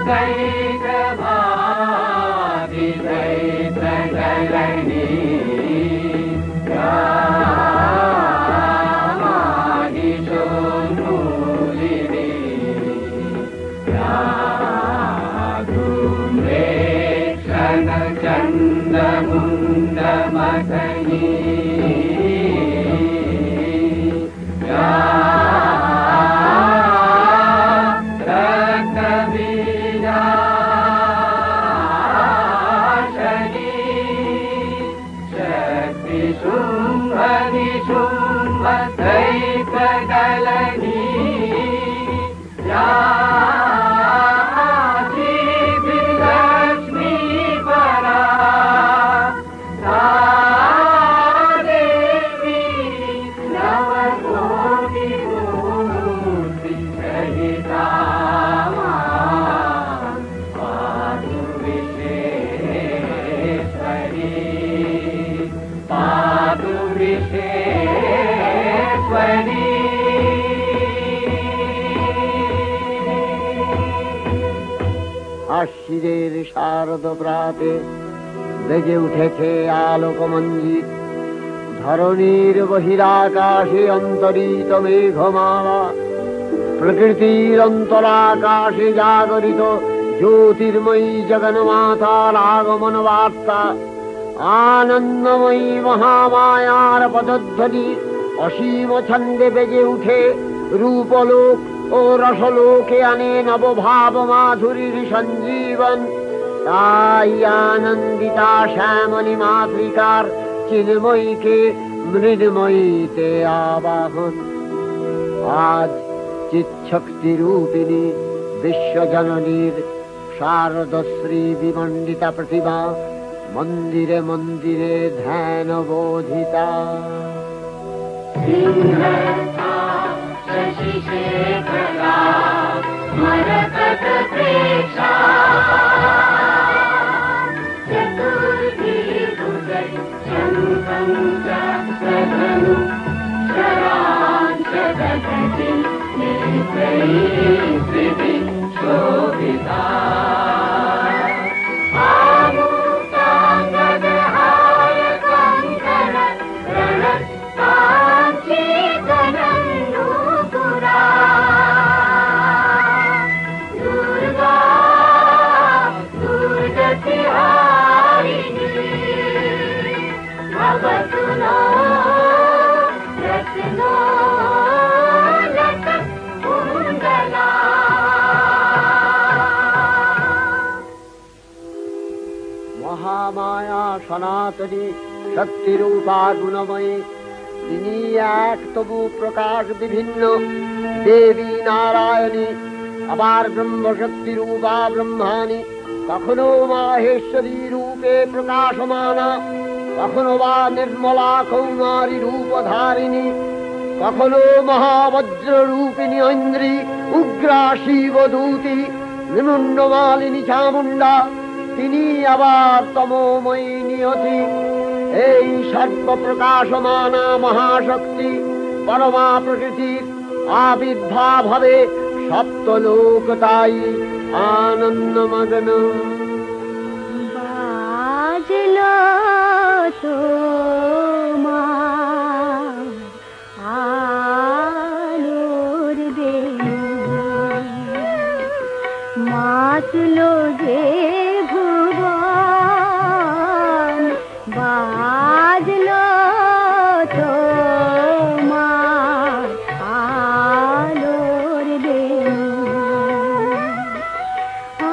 दैत्यभाति दैत्यजलनी माहिषोन्मूलिनी धूम्रेक्षण चण्डमुण्डमथनी আশ্বিরের শারদ প্রাতে বেজে উঠেছে আলোকমঞ্জিত ধরণীর বহিরাকাশে অন্তরিত মেঘমালা প্রকৃতির অন্তরাকাশে জাগরিত জ্যোতির্ময়ী জগন্মাতার আগমন বার্তা আনন্দময়ী মহামায়ার পদধ্বনি অসীম ছন্দে বেজে উঠে রূপলোক ও রসলোকে আনে নবভাব মাধুরীর সঞ্জীবন তাই আনন্দিতা শ্যামলী মাতৃকার চিন্ময়ীকে মৃন্ময়ীতে আবাহন আজ চিৎশক্তি রূপিণী বিশ্বজননীর শারদশ্রী বিমণ্ডিতা প্রতিমা মন্দিরে মন্দিরে ধ্যান বোধিতা शशिशेखरा मरकतप्रेक्षा चतुर्भिर्भुजै शङ्खं चक्रधनुं शराञ्चदधति नेत्रैः त्रिभिः शोभिता মহামায়া সনাতনী শক্তিরূপা গুণময়ী তিনি এক তবু প্রকাশ বিভিন্ন দেবী নারায়ণী আবার ব্রহ্মশক্তি রূপা ব্রহ্মাণী কখনো মাহেশ্বরী রূপে প্রকাশমানা কখনো বা নির্মলা কৌমারী রূপধারিণী কখনো মহাবজ্র রূপিণী ঐন্দ্রী উগ্রা শিবদূতি নিমুণ্ডমালিনী চামুণ্ডা তিনি আবার তমোময়ী নিয়তি এই সর্বপ্রকাশমানা মহাশক্তি পরমা প্রকৃতির আবির্ভাব হবে সপ্তলোক তাই আনন্দমগ্ন বাজলো তোমার আলোর বেণু মাতলো যে ভুবন বাজলো তোমার আলোর বেণু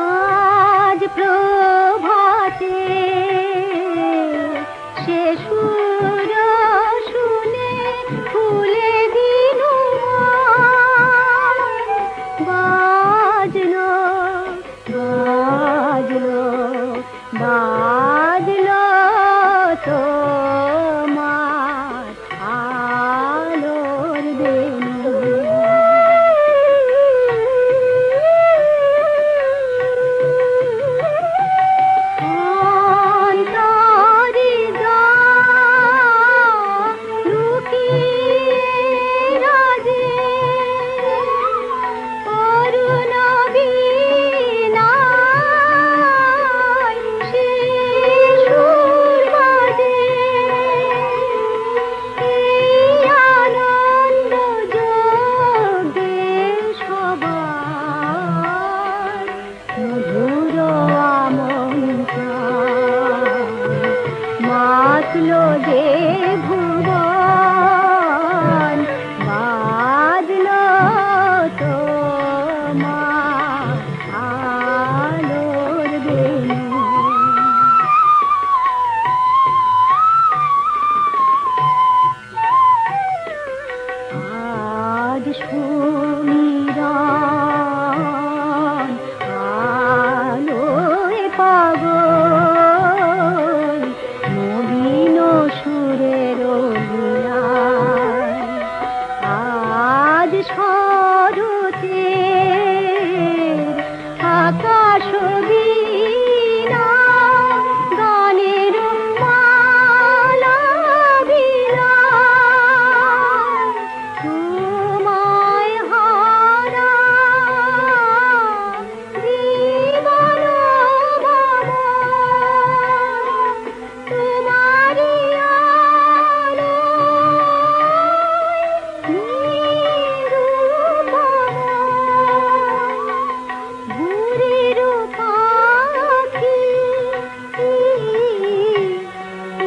আজ প্রভাতে সে সুর শুনে ফুলে দিনু বাজলো বাজলো বাজলো তোমার আলোর বেণু অরুণ বীণা মাতলো যে ভুবন বাজলো তোমার আলোর বেনু। আজ সুমিরন আলোয় পাগল নবীন সুরের লীলায়। আজ শরতের আকাশ বীণা গানের মালা বিলায়। তোমায় হারা জীবন ভাবো, তোমারই আলোয় নিরূপম ভোরের পাখি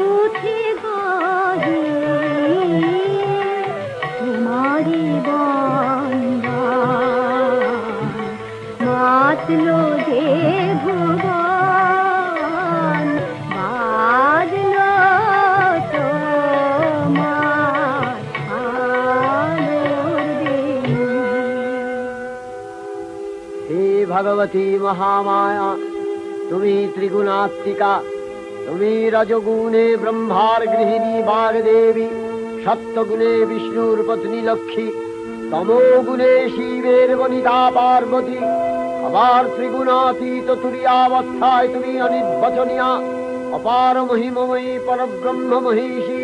উঠে গাহে তোমারি বন্দান। মাতলো যে ভুবন বাজলো তোমার আলোর বেনু। হে ভগবতী মহামায়া, তুমি ত্রিগুণাত্মিকা। তুমি রজগুণে ব্রহ্মার গৃহিণী বাগদেবী, সত্যগুণে বিষ্ণুর পত্নী লক্ষ্মী, তমোগুণে শিবের বনিতা পার্বতী। আবার ত্রিগুণাতীত তুরীয়াবস্থায় তুমি অনির্বচনীয়া, অপার মহিমময়ী পরব্রহ্ম মহিষী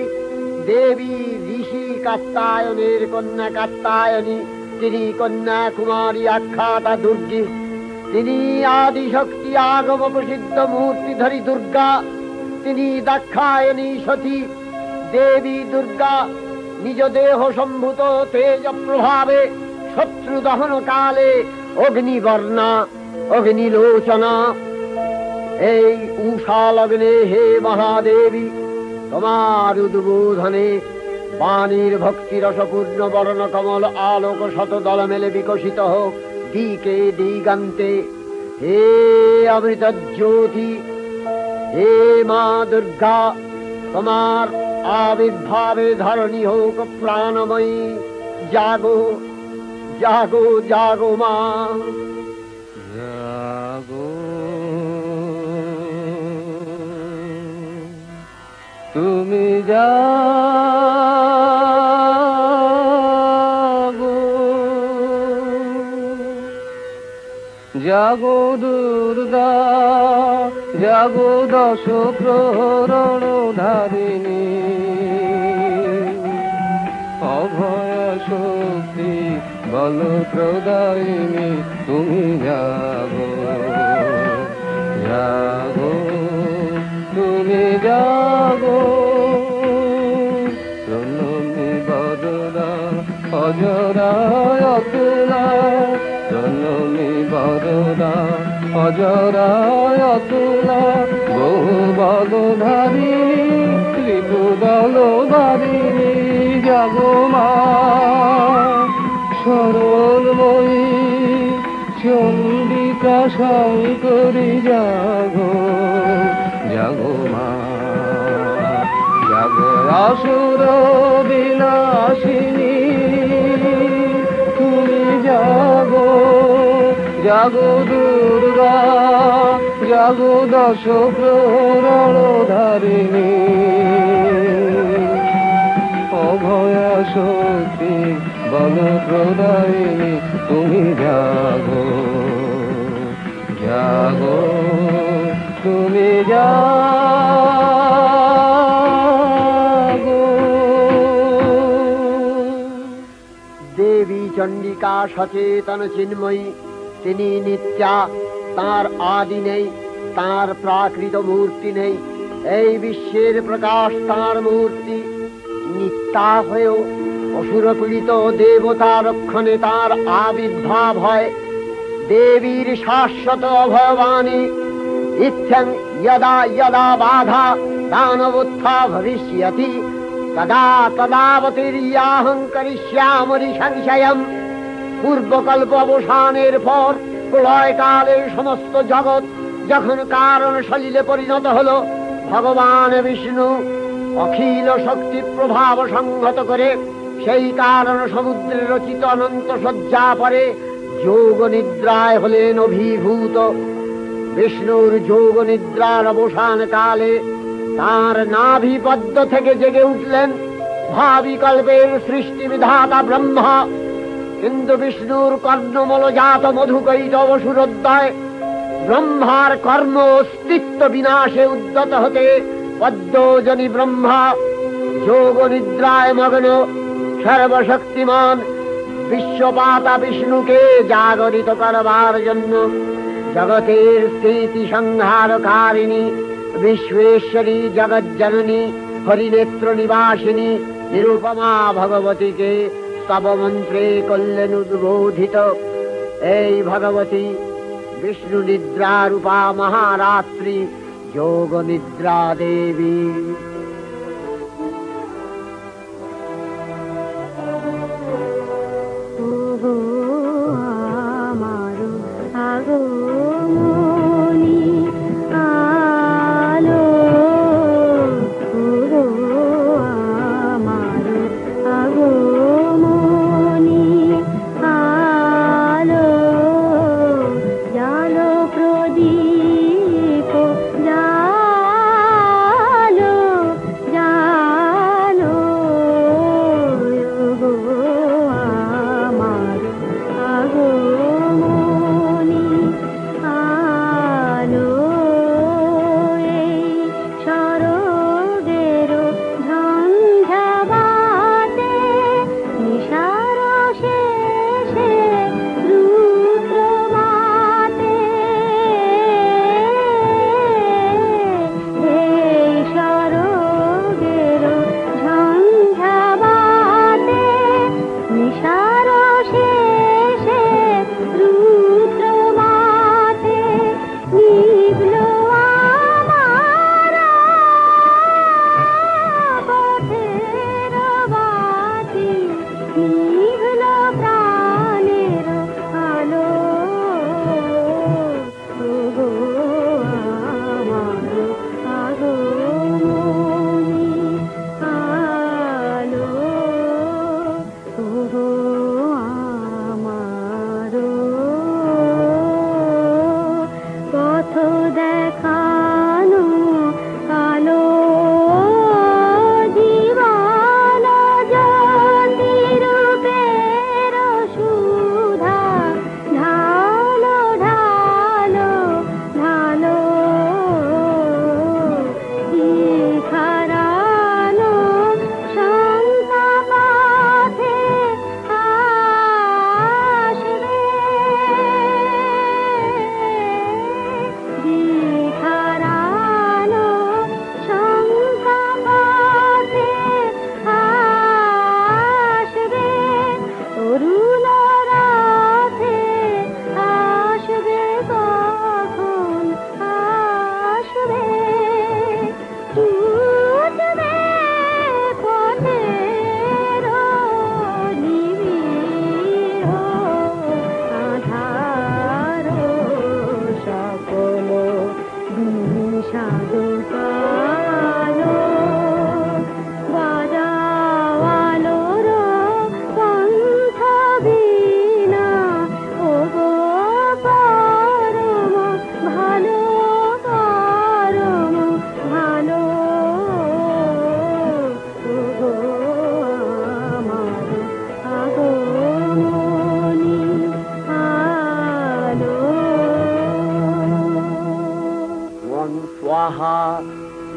দেবী ঋষি কাত্তায়নের কন্যা কাত্তায়নী। তিনি কন্যা কুমারী আখ্যাতা দুর্গী। তিনি আদিশক্তি আগম প্রসিদ্ধ মূর্তিধরী দুর্গা। তিনি দাক্ষায়ণী সতী দেবী দুর্গা। নিজ দেহ সম্ভূত তেজ প্রভাবে শত্রু দহন কালে অগ্নিবর্ণা অগ্নিলোচনা। এই উষা লগ্নে হে মহাদেবী, তোমার উদ্বোধনে বাণীর ভক্তি রসপূর্ণ বর্ণ কমল আলোক শত দল মেলে বিকশিত হোক দিকে দিগান্তে। হে অমৃত জ্যোতি, হে মা দুর্গা, তোমার আবির্ভাবে ধরণী হোক প্রাণময়ী। জাগো জাগো জাগো মা, জাগো তুমি জাগো, জাগো দুর্গা, জাগো দশ প্রহরণ ধারিণী। অভয় শক্তি বল প্রদায়িনী, তুমি জাগো জাগো তুমি জাগো। প্রণমী বরদা অজরায় অতুলা, প্রণমী বরদা অজরায় অতুলা। বহু বল ধারিণী ত্রিপুদল ধারিণী, জাগো মা সরলময়ী চণ্ডিকা শঙ্করী। জাগো জাগো মা, জাগো আসুর বিনাশিনী। তুমি জাগো জাগো দুর্গা, জাগো দশ প্রহরণ ধারিণী। অভয় শক্তি বল প্রদায়িনী, তুমি জাগো জাগো তুমি জাগো। দেবী চণ্ডিকা সচেতন চিন্ময়ী। তিনি নিত্যা, তার আদি নেই, তার প্রাকৃত মূর্তি নেই। এই বিশ্বের প্রকাশ তার মূর্তি। নিত্যা হয়েও অসুর পীড়িত দেবতা রক্ষণে তার আবির্ভাব হয়। দেবীর শাশ্বত অভয়বাণী ইত্যং যদা যদা বাধা दानवोत्था भविष्यति तदा तदावतीर्याहं करिष्यामि संशयम्। পূর্বকল্প অবসানের পর প্রলয়কালের সমস্ত জগৎ যখন কারণ সলিলে পরিণত হলো, ভগবান বিষ্ণু অখিল শক্তি প্রভাব সংহত করে সেই কারণ সমুদ্রে রচিত অনন্ত শয্যা পরে যোগ নিদ্রায় হলেন অভিভূত। বিষ্ণুর যোগ নিদ্রার অবসান কালে তার নাভিপদ্ম থেকে জেগে উঠলেন ভাবিকল্পের সৃষ্টি বিধাতা ব্রহ্মা। কিন্তু বিষ্ণুর কর্ণমলজাত মধুকৈটব সুরোদয় ব্রহ্মার কর্ম অস্তিত্ব বিনাশে উদ্যত হতে পদ্মজনী ব্রহ্মা যোগ নিদ্রায় মগ্ন সর্বশক্তিমান বিশ্বপাতা বিষ্ণুকে জাগরিত করবার জন্য জগতের স্থিতি সংহারকারিণী বিশ্বেশ্বরী জগজ্জননী হরিনেত্র নিবাসিনী নিরুপমা ভগবতীকে স্তবমন্ত্রে করলেন উদ্বোধিত। এই ভগবতী বিষ্ণু নিদ্রা রূপা মহারাত্রি যোগ নিদ্রা দেবী।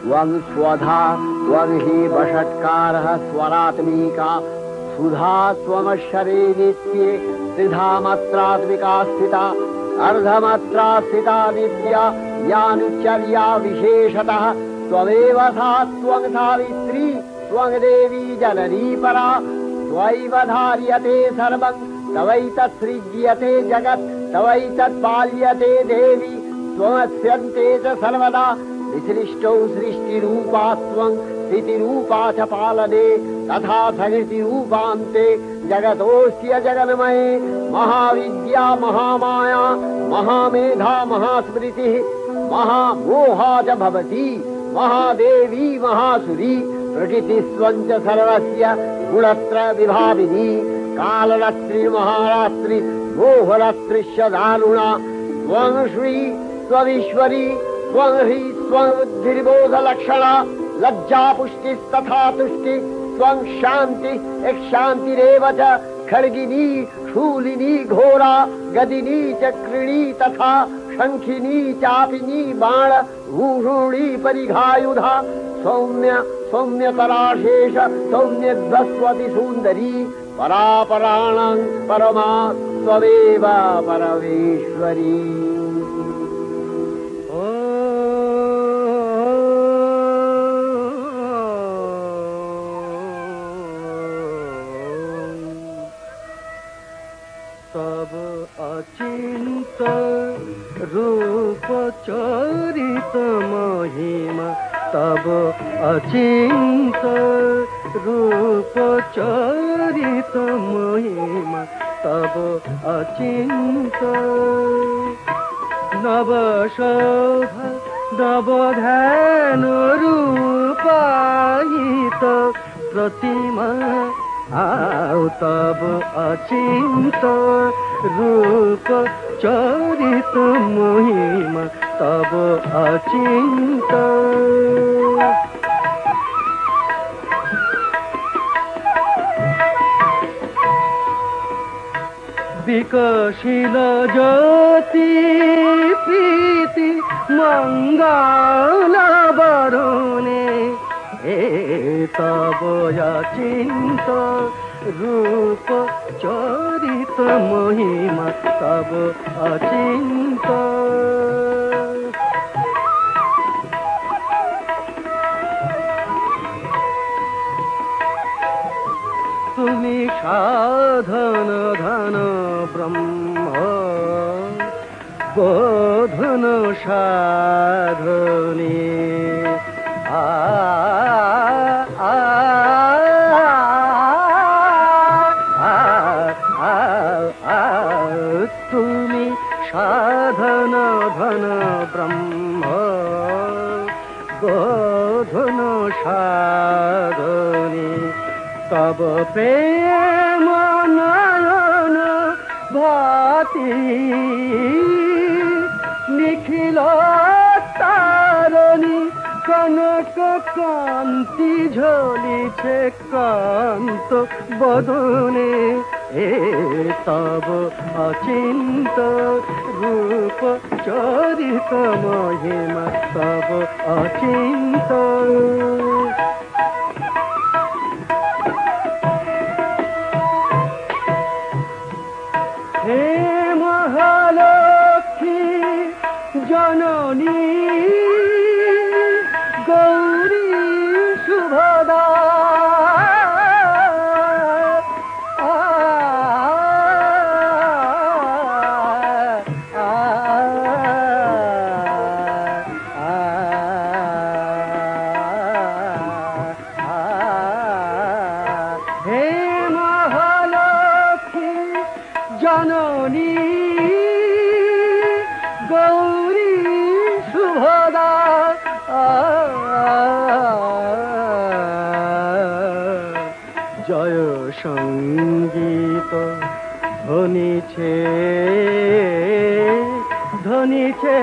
त्वं स्वधा त्वं हि वषट्कारः स्वरात्मिका सुधा त्वमक्षरे नित्ये त्रिधा मात्रात्मिका स्थिता अर्धमात्रा स्थिता नित्या यानुचर्या विशेषतः त्वमेव सा त्वं सावित्री त्वं देवी जननी परा त्वैव धार्यते सर्वं तवैतत्सृज्यते जगत् तवैतत्पाल्यते देवी त्वमस्यन्ते च सर्वदा विसृष्टौ सृष्टिरूपा त्वं स्थितिरूपा च पालने तथा धृतिरूपान्ते जगतोऽस्य जगन्मये महाविद्या महामाया महामेधा महास्मृतिः महामोहा च भवति महादेवी महासुरी प्रकृतिस्त्वं च सर्वस्य गुणत्रय विभाविनी कालरात्रि महारात्रि मोहरात्रिश्च दारुणा त्वं श्री त्वमीश्वरी त्वं ह्री त्वं बुद्धिर्बोधलक्षणा लज्जा पुष्टिस्तथा तुष्टि त्वं शान्ति शान्तिरेव च खड्गिनी शूलिनी घोरा गदिनी चक्रिणी तथा शंखिनी चापिनी बाण भूषुणी परिघायुधा सौम्य सौम्यतराशेष सौम्यध्वस्वति सुन्दरी परापराणां परमा त्वमेव परमेश्वरी। तब अचिंत रूप चरित महिमा तब अचिंत रूप चरित महिमा तब अचिंत नव शोभा नव ध्यान रूपायित प्रतिमा आओ तब अचिंत रूप चरित महिमा तब अचिंत विकसिल ज्योति प्रीति मंगल वरुणे तब अचिंत रूप चरित महिमा तब अचिंत तुमी साधन धन ब्रह्म बोधन साधने तुमी साधन धन ब्रह्म बोधन साधने तब प्रेम नयन भाति निखिल तारणी कनक कांति झलिছে कांत बदने तब अचिंत रूप चरित महिमा तब अचिंत हे महालक्ष्मी जननी गौरी शुभदा हे महालक्ष्मी जननी गौरी शुभदा जय संगीत ध्वनिছে ধ্বনিছে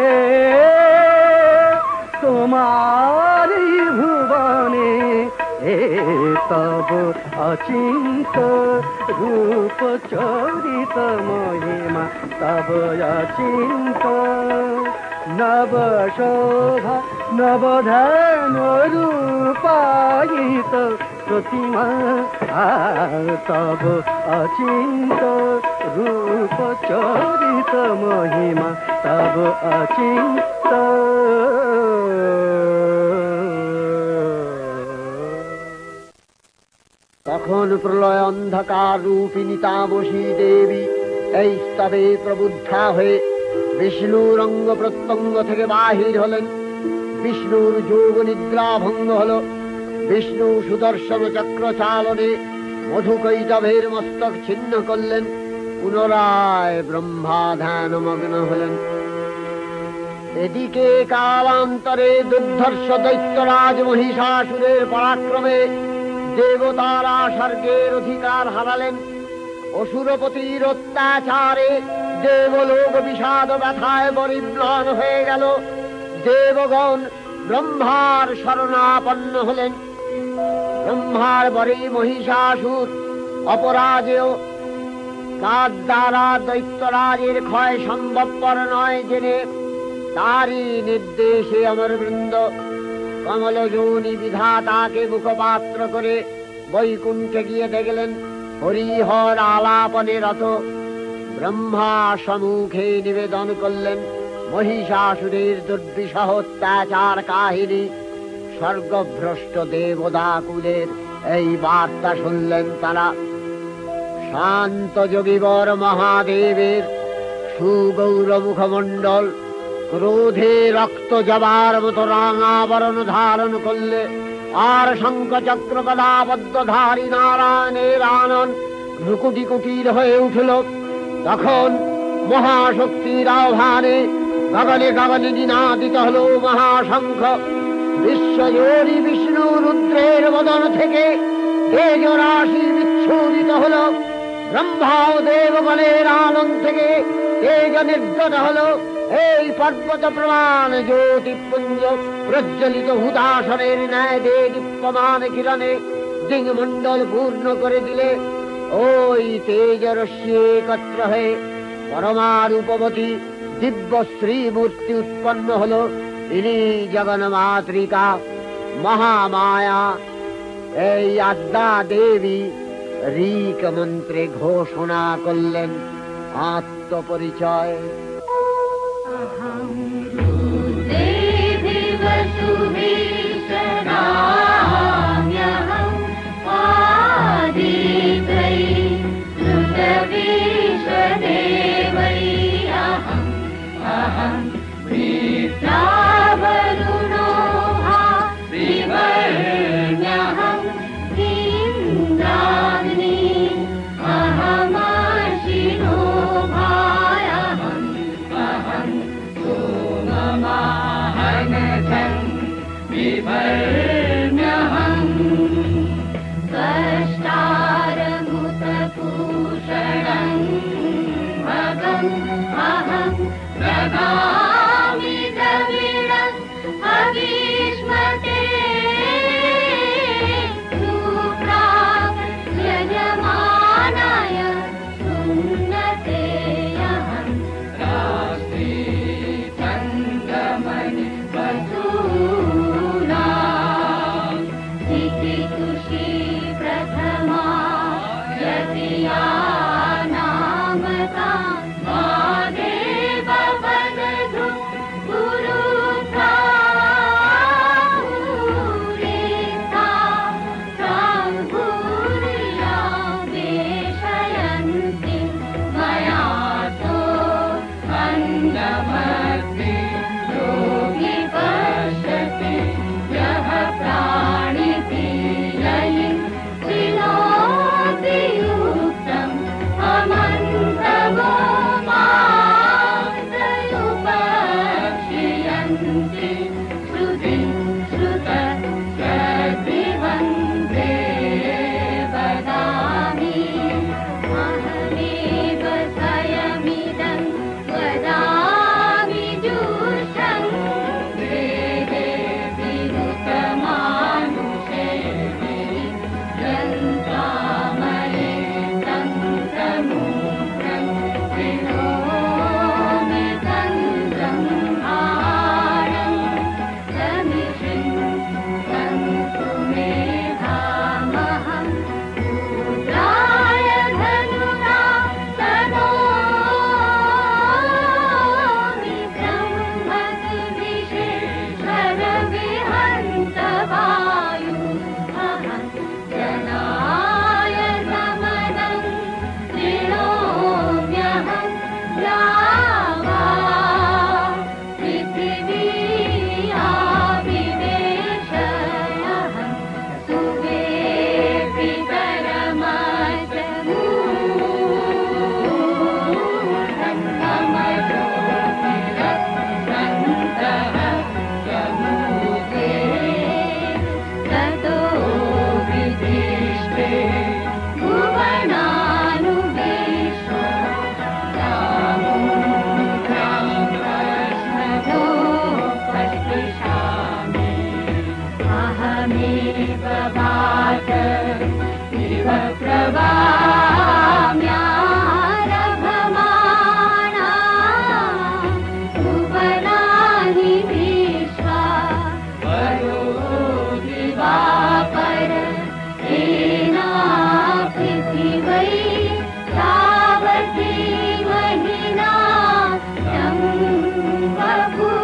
তোমারি ভুবনে तब अचिंत रूप चरित महिमा तब अचिंत नव शोभा नव ध्यान रूपायित प्रतिमा तब अचिंत रूप चरित महिमा तब अचिंत তখন প্রলয় অন্ধকার রূপিণী তামসী দেবী এই স্তবে প্রবুদ্ধা হয়ে বিষ্ণুর অঙ্গ প্রত্যঙ্গ থেকে বাহির হলেন। বিষ্ণুর যোগ নিদ্রা ভঙ্গ হল। বিষ্ণু সুদর্শন চক্র চালনে মধুকৈটভের মস্তক ছিন্ন করলেন। পুনরায় ব্রহ্মা ধ্যানমগ্ন হলেন। এদিকে কালান্তরে দুর্ধর্ষ দৈত্যরাজ মহিষাসুরের পরাক্রমে দেবতারা স্বর্গের অধিকার হারালেন। অসুরপতির অত্যাচারে দেবলোক বিষাদ ব্যথায় পরিম্লান হয়ে গেল। দেবগণ ব্রহ্মার শরণাপন্ন হলেন। ব্রহ্মার বরে মহিষাসুর অপরাজেয়। তার দ্বারা দৈত্যরাজের ক্ষয় সম্ভবপর নয় জেনে তারই নির্দেশে অমরবৃন্দ কমলযোনি বিধাতাকে মুখপাত্র করে বৈকুণ্ঠে গিয়ে দেখলেন হরিহর আলাপনে রত। ব্রহ্মা সম্মুখে নিবেদন করলেন মহিষাসুরের দুর্বিষহ অত্যাচার কাহিনী। স্বর্গভ্রষ্ট দেবদাকুলের এই বার্তা শুনলেন তারা। শান্ত যোগীবর মহাদেবের সুগৌর মুখমণ্ডল ক্রোধে রক্ত জবার মতো রাঙাবরণ ধারণ করলে। আর শঙ্খ চক্র গদাবদ্ধধারী নারায়ণের আনন রুকুটি কুটির হয়ে উঠল। তখন মহাশক্তির আহ্বানে গগনে গগনে নিনাদিত হল মহাশঙ্খ। বিশ্বজোরী বিষ্ণু রুদ্রের বদন থেকে তেজ রাশি বিচ্ছুরিত হল। ব্রহ্মা ও দেবগণের আনন থেকে তেজ নির্গত হল। এই পর্বত প্রমাণ জ্যোতিপুঞ্জ প্রজ্বলিত হুদাসনের ন্যায় দীপ্যমান কিরণে দিংমণ্ডল পূর্ণ করে দিলে। ওই তেজ রশ্মি একত্র হয়ে পরমারূপবতী দিব্য শ্রীমূর্তি উৎপন্ন হল। ইনি জগন্মাতৃকা মহামায়া। এই আদ্যা দেবী ঋক মন্ত্রে ঘোষণা করলেন আত্মপরিচয়। देवी वसुवेशनाम्यहं आदित्यै श्रुतविश्वदेवै अहं वरुणो विवर्ण्यहं इन्द्राग्नि अहमशिनो विवर्ण्यहम् कष्टारमुतपूषणम् भगम् अहं ददामि द्रविणम् अभीष्मते सुप्राक् यजमानाय उन्नते अहं राष्ट्री चन्द्रमणि वसूना त्वमेव वाच इव प्रवाम्यारभमाणा सुवनानि विश्वा वरो दिवाकर एना पृथिवै तावती महिना तं बभूव।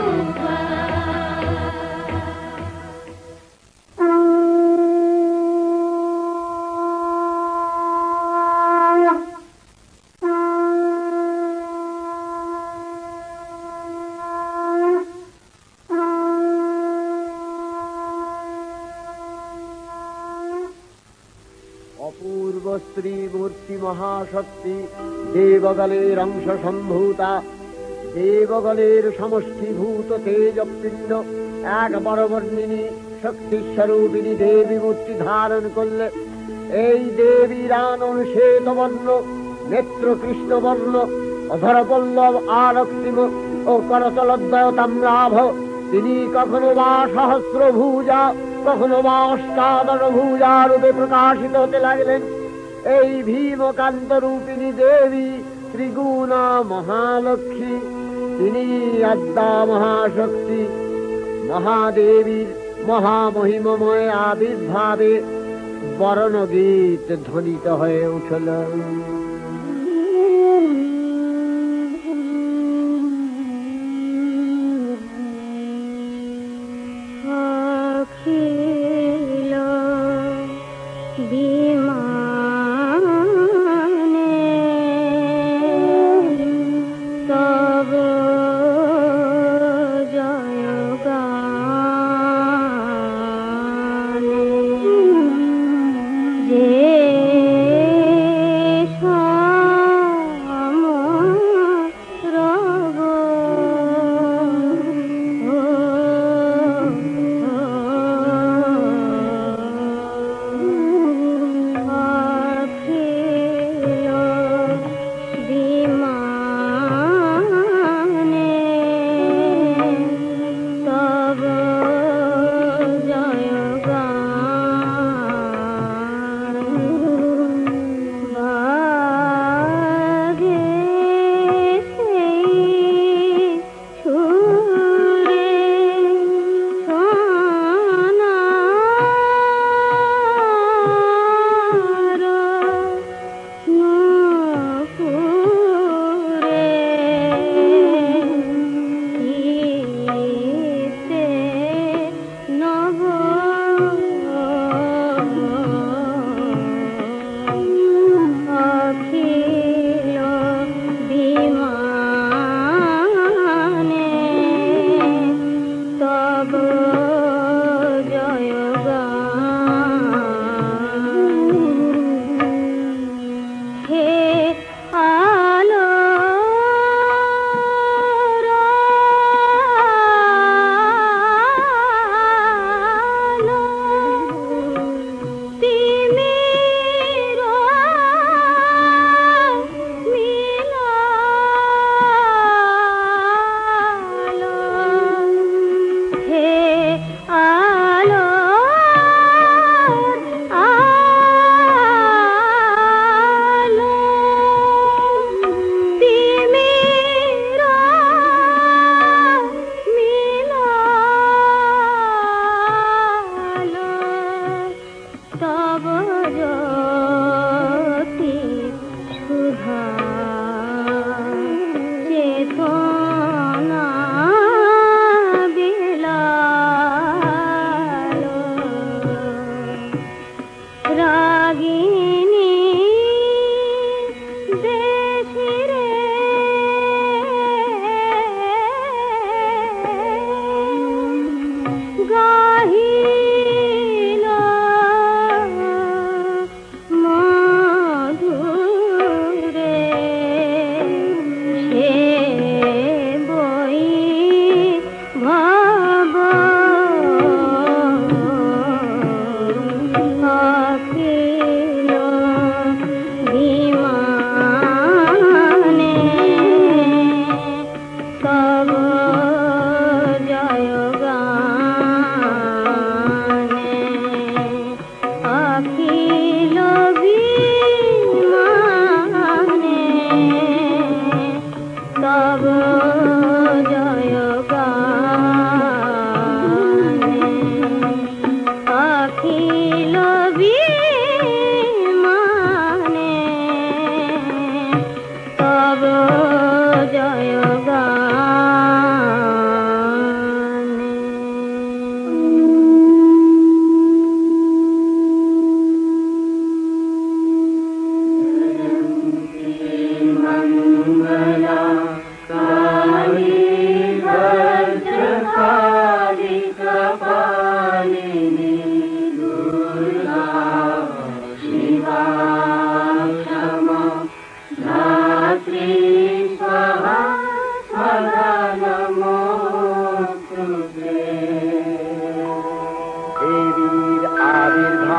অপূর্ব স্ত্রী মূর্তি মহাশক্তি দেবগলের অংশ সম্ভূতা, দেবগলের সমষ্টিভূত তেজপিণ্ড এক বরবর্ণিনী শক্তিস্বরূপিণী দেবী মূর্তি ধারণ করলে এই দেবীর আনন শ্বেতবর্ণ, নেত্র কৃষ্ণবর্ণ, অধরপল্লব আরক্তিম ও করতলদ্বয় তাম্রাভ। তিনি কখনো বা সহস্র ভুজা, কখনো বা অষ্টাদশ ভুজা রূপে প্রকাশিত হতে লাগলেন। এই ভীমকান্ত রূপিণী দেবী ত্রিগুণা মহালক্ষ্মী, তিনি আদ্যা মহাশক্তি। মহাদেবীর মহামহিমময় আবির্ভাবে বরণগীত ধ্বনিত হয়ে উঠল। অখিল বিমানে তব জয়গানে যে সমরব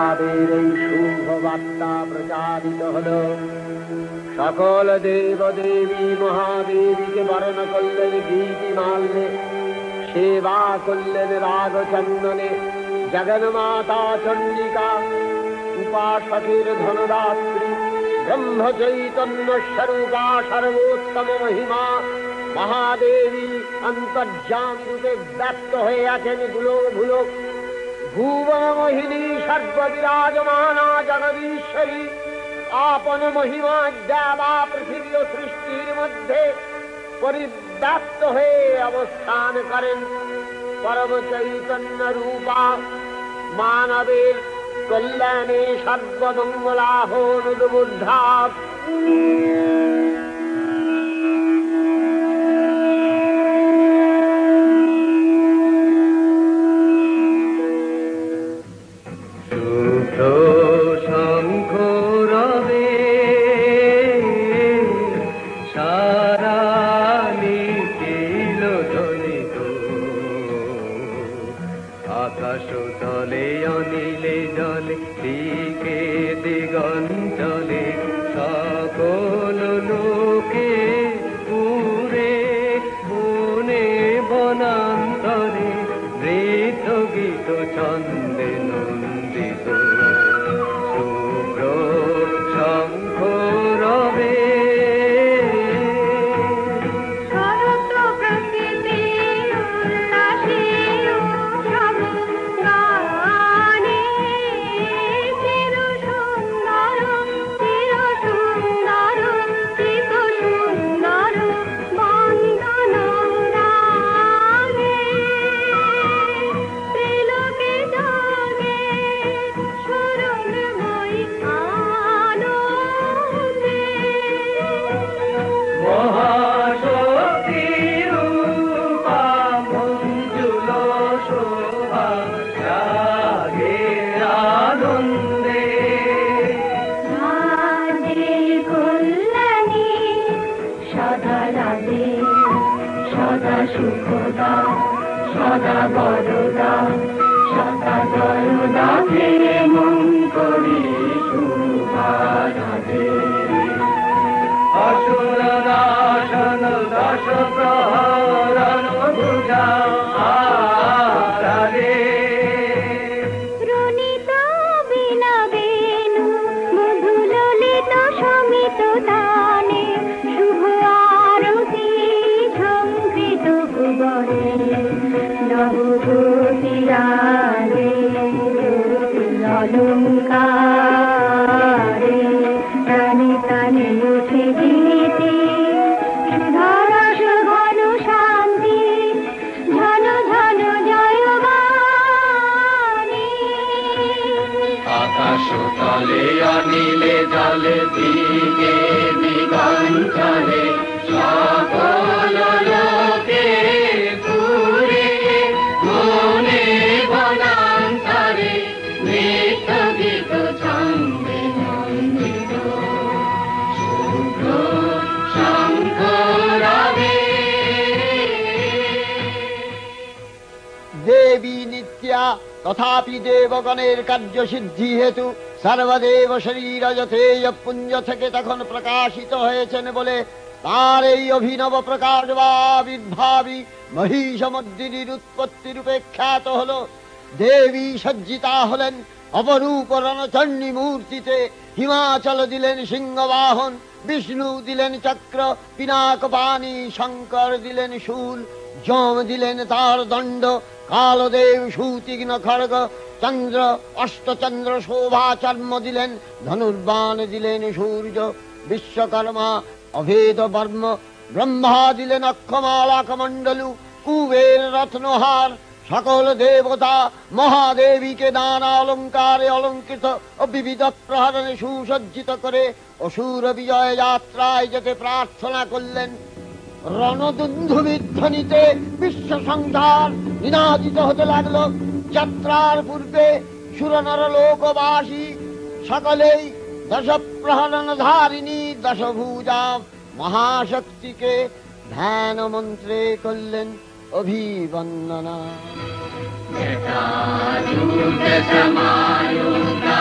লাভের এই শুভ বার্তা প্রচারিত হল। সকল দেব দেবী মহাদেবীকে বরণ করলেন গীতিমাল্যে, সেবা করলেন রাগ চন্দনে। জগন্মাতা চণ্ডিকা উপাসকের ধনদাত্রী, ব্রহ্ম চৈতন্য স্বরূপা সর্বোত্তম মহিমা মহাদেবী অন্তর্যামী রূপে ব্যক্ত হয়ে আছেন দুলোক ভুলোক। ভুবন মোহিনী সর্ববিরাজমানা জগদীশ্বরী আপন মহিমা দেবা পৃথিবী ও সৃষ্টির মধ্যে পরিব্যাপ্ত হয়ে অবস্থান করেন। পরম চৈতন্য রূপা মানবের কল্যাণে সর্বমঙ্গলাহনুদ্বুদ্ধা। আকাশ তলে অনিলে জলে দিকে দিগঞ্চলে সকল লোকে পুরে বনে বনান্তরে নৃত্য গীত ছন্দে নন্দিত শুভ্র শঙ্খ রবে। সুখদা সদা বরদা সদা জয়দা হে মঙ্গলী শুভারাধে। অসুর নাশন দশ প্রহরণ ভুজা আরাধে। রুনিত বিনা বেণু মধুললিত সমিত তানে শুভ আরতি ঝঙ্কৃত ভুবনে নবগোপীরাগে অলঙ্কারে প্রাণে প্রাণে উঠে গীতি সুধারস ঘন শান্তি ঝন ঝন জয়বাণী। আকাশ তলে অনিলে জলে দিকে দিগঞ্চলে সকল লোকে পুরে বনে বনান্তরে নৃত্য গীত ছন্দে নন্দিত শুভ্র শঙ্খ রবে। দেবী নিত্যা তথাপি দেবগণের কার্যসিদ্ধি হেতু সর্বদেব শরীর যথেয় পুঞ্জ থেকে তখন প্রকাশিত হয়েছেন বলে তার এই অভিনব প্রকাশ বা আবির্ভাবী মহিষমর্দিনীর উৎপত্তি রূপে খ্যাত হল। দেবী সজ্জিতা হলেন অপরূপ রণচণ্ডী মূর্তিতে। হিমাচল দিলেন সিংহবাহন, বিষ্ণু দিলেন চক্র পিনাক পানি, শঙ্কর দিলেন শূল, যম দিলেন তার দণ্ড, কালদেব সুতীক্ষ্ণ খড়গ, চন্দ্র অষ্টচন্দ্র শোভা চর্ম দিলেন, ধনুর্বাণ দিলেন সূর্য, বিশ্বকর্মা অভেদ বর্ম, ব্রহ্মা দিলেন অক্ষমালা কমণ্ডলু, কুবের রত্নহার। সকল দেবতা মহাদেবীকে নানা অলঙ্কারে অলঙ্কৃত ও বিবিধ প্রহরণে সুসজ্জিত করে অসুর বিজয় যাত্রায় যেতে প্রার্থনা করলেন। রণদুন্ধুবিধ্বনিতে বিশ্ব সংসার নিনাদিত হতে লাগল। যাত্রার পূর্বে সুরনর লোকবাসী সকলেই দশ প্রহরণ ধারিণী দশভুজা মহাশক্তিকে ধ্যান মন্ত্রে করলেন অভিবন্দনা। যথা যুগ সমায়ুক্তা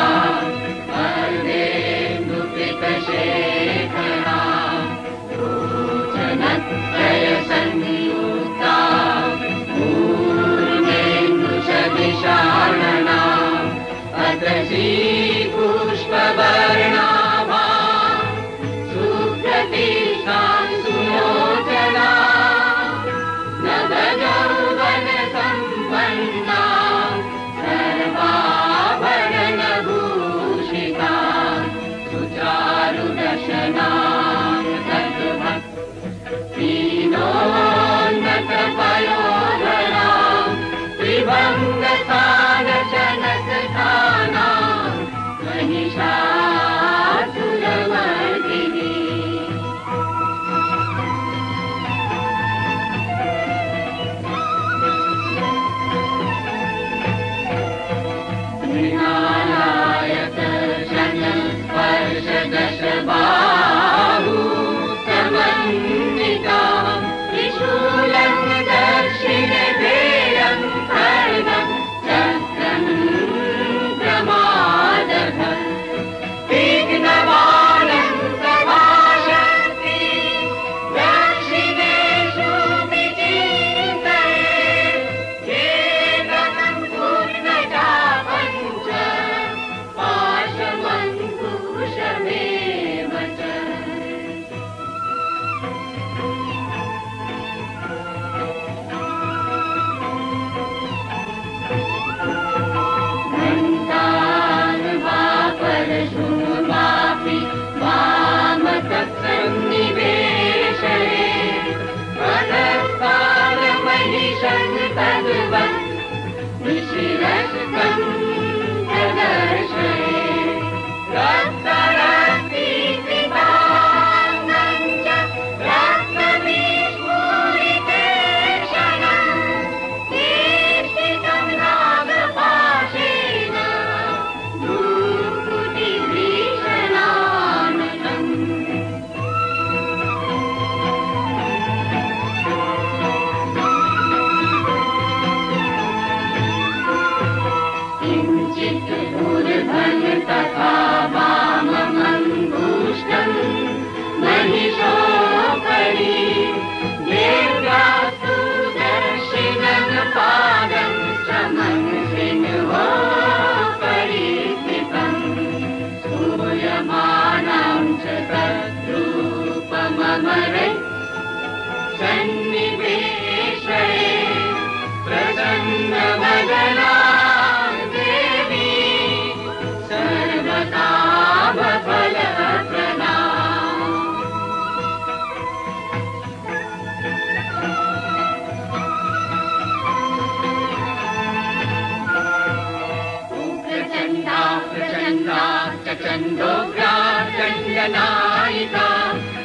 चण्डोग्रा चण्डनायिका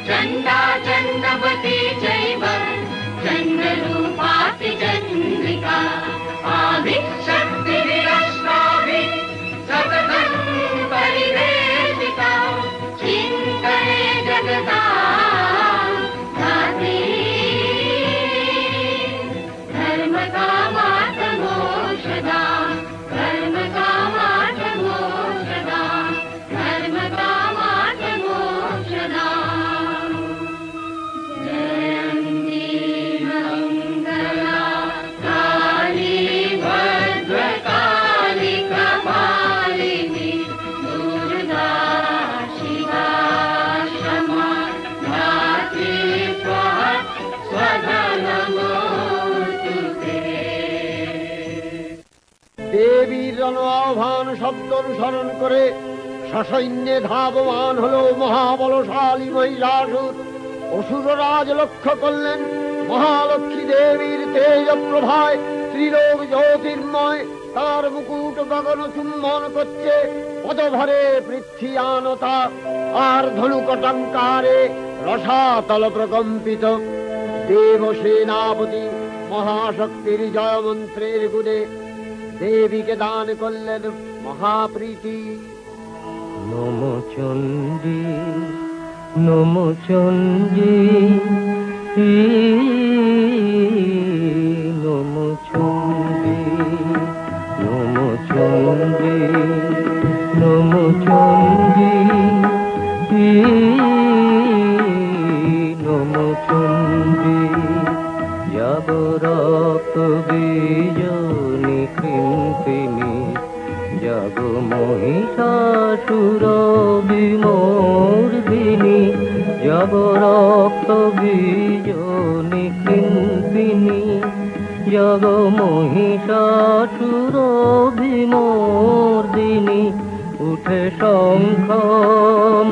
चण्डा चण्डवती चैव चण्डरूपाति चन्द्रिका आदिशक्तिरष्टाभिः सततं परिवेशिता चिन्तये जगता धात्री धर्मकामार्थमोक्षदा দেবীর আহ্বান শব্দ অনুসরণ করে সসৈন্যে ধাবমান হল মহাবলশালী মহিষাসুর। অসুররাজ লক্ষ্য করলেন মহালক্ষ্মী দেবীর তেজ প্রভায় ত্রিলোক জ্যোতির্ময় তার মুকুট গগন চুম্বন করছে, পদভরে পৃথ্বীয়ানতা আর ধনুকটঙ্কারে রসাতল প্রকম্পিত। দেবসেনাপতি মহাশক্তির জয়মন্ত্রের গুণে দেবীকে দান করলেন মহাপ্রীতি। নমো চণ্ডী নমো চণ্ডী নমো চণ্ডী নমো চণ্ডী নমো চণ্ডী নমো চণ্ডী যাব রক্ত বীজনি কৃন্তিনি যাব মহিষাসুর বিমর্দিনী যাব রক্ত বীজনি কৃন্তিনি যাব মহিষাসুর বিমর্দিনী উঠে শঙ্খ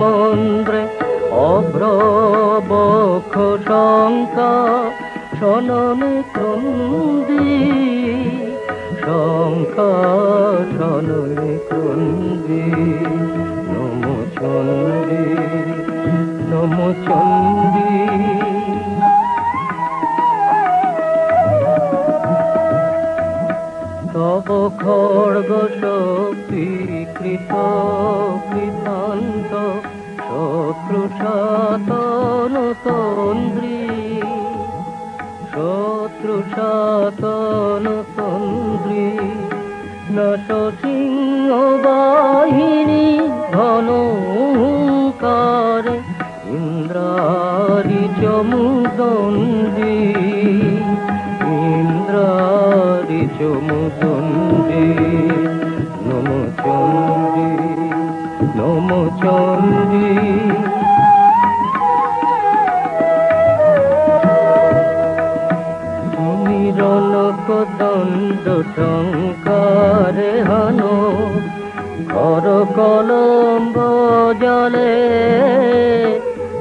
মন্দ্রে অভ্রবক্ষ শঙ্কা শননে ক্রন্দী শঙ্কা শননে ক্রন্দী। নমো চণ্ডী নমো চণ্ডী তব খড়গ শক্তি কৃত কৃতান্ত শত্রু সাতন তন্দ্রী শত্রু সাতন তন্দ্রী নট সিংহ বাহিনী ঘনকার ইন্দ্রারি চমুদণ্ডী ইন্দ্রারি চমুদণ্ডী। নমো চণ্ডী নমো চণ্ডী দণ্ড টঙ্কারে হানো ঘর কলম্ব জলে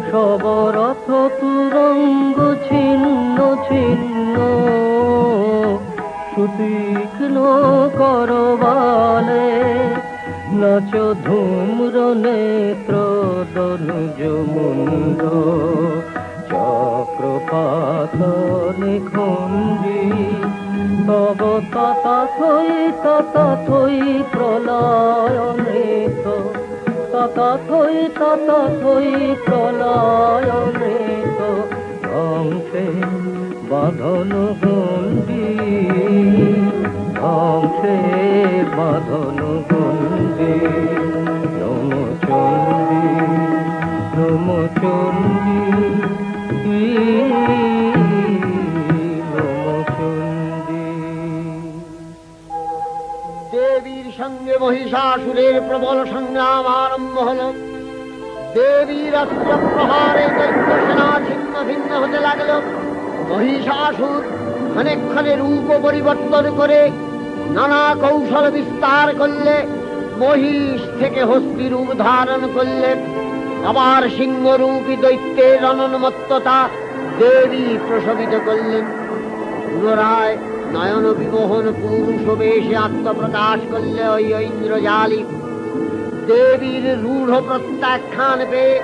সবরথ তুরঙ্গ ছিন্ন ছিন্ন সুতিক জীর্ণ করবালে নাচ ধূম্র নেত্র দনুজ মুন্ড চক্রপাত নিখুঞ্জি তব তথই প্রলয় নৃত তথই প্রলয় নৃত ধ্বংসে বাঁধন গণ্ডি ধ্বংসে বাঁধন গণ্ডি নম চণ্ডী দেবীর সঙ্গে মহিষাসুরের প্রবল সংগ্রাম আরম্ভ হল। দেবীর অস্ত্র প্রহারে দৈত্য সেনা ছিন্ন ভিন্ন হতে লাগল। মহিষাসুর ক্ষণে রূপ পরিবর্তন করে নানা কৌশল বিস্তার করলে মহিষ থেকে হস্তি রূপ ধারণ করলে। আবার সিংহরূপী দৈত্যের অনন্মত্ততা দেবী প্রসবিত করলেন। পুনরায় নয়ন বিমোহন পুরুষ বেশে আত্মপ্রকাশ করলে ওই ইন্দ্রজালী। দেবীর রূঢ় প্রত্যাখ্যান পেয়ে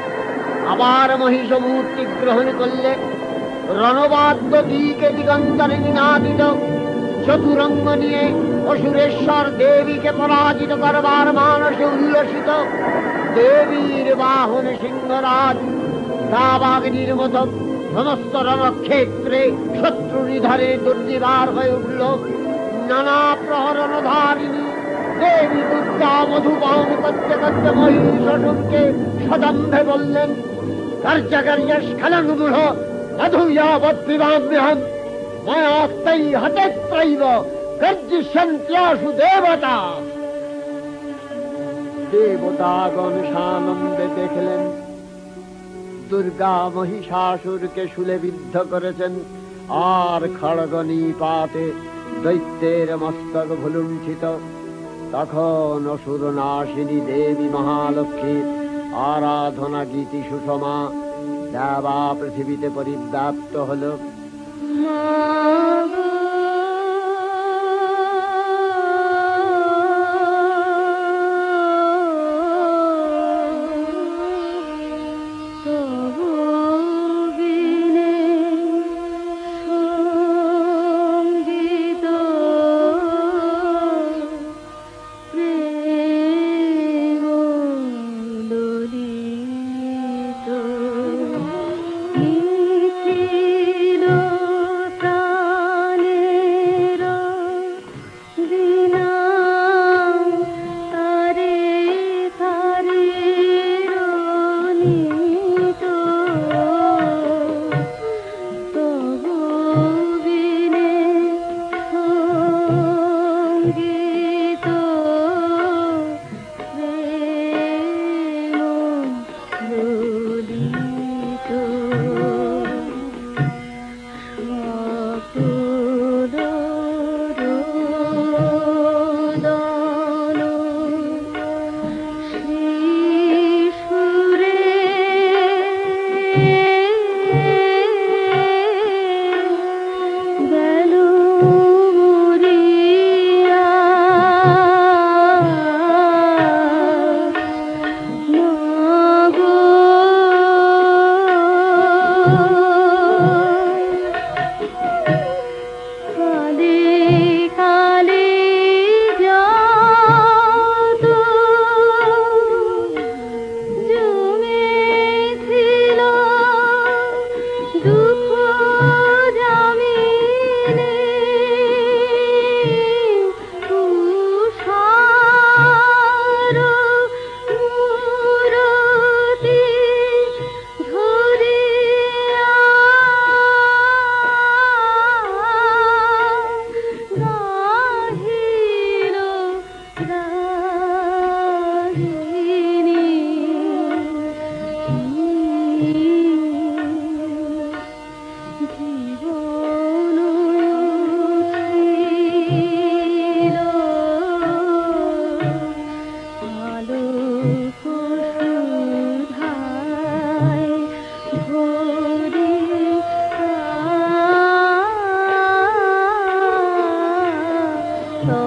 আবার মহিষ মূর্তি গ্রহণ করলে। রণবাদ্য দিকে দিগন্তরে নিনাদিত চতুরঙ্গ নিয়ে অসুরেশ্বর দেবীকে পরাজিত করবার মানসে উল্লসিত। দেবীর বাহন সিংহরাজ দাবাগ্নির মতো সমস্ত রণক্ষেত্রে শত্রু নিধারে দুর্নিবার হয়ে উঠল। নানা প্রহরণধারিণী দেবী দুর্গা মধুপান করতে করতে মহিষাসুরকে সদম্ভে বললেন, কার্যকার্য স্খলন মূঢ় মধুয়াবৎপিবাম্যহম ময়াস্তৈ হতেত্রৈব গর্জিষ্যন্ত্যাসু দেবতা। দেবতাগণ সানন্দে দেখলেন দুর্গা মহিষাসুরকে শূলে বিদ্ধ করেছেন, আর খড়গ নিপাতে দৈত্যের মস্তক ভুলুণ্ঠিত। তখন অসুর নাশিনী দেবী মহালক্ষ্মীর আরাধনা গীতি সুষমা দেবা পৃথিবীতে পরিব্যাপ্ত হল। তো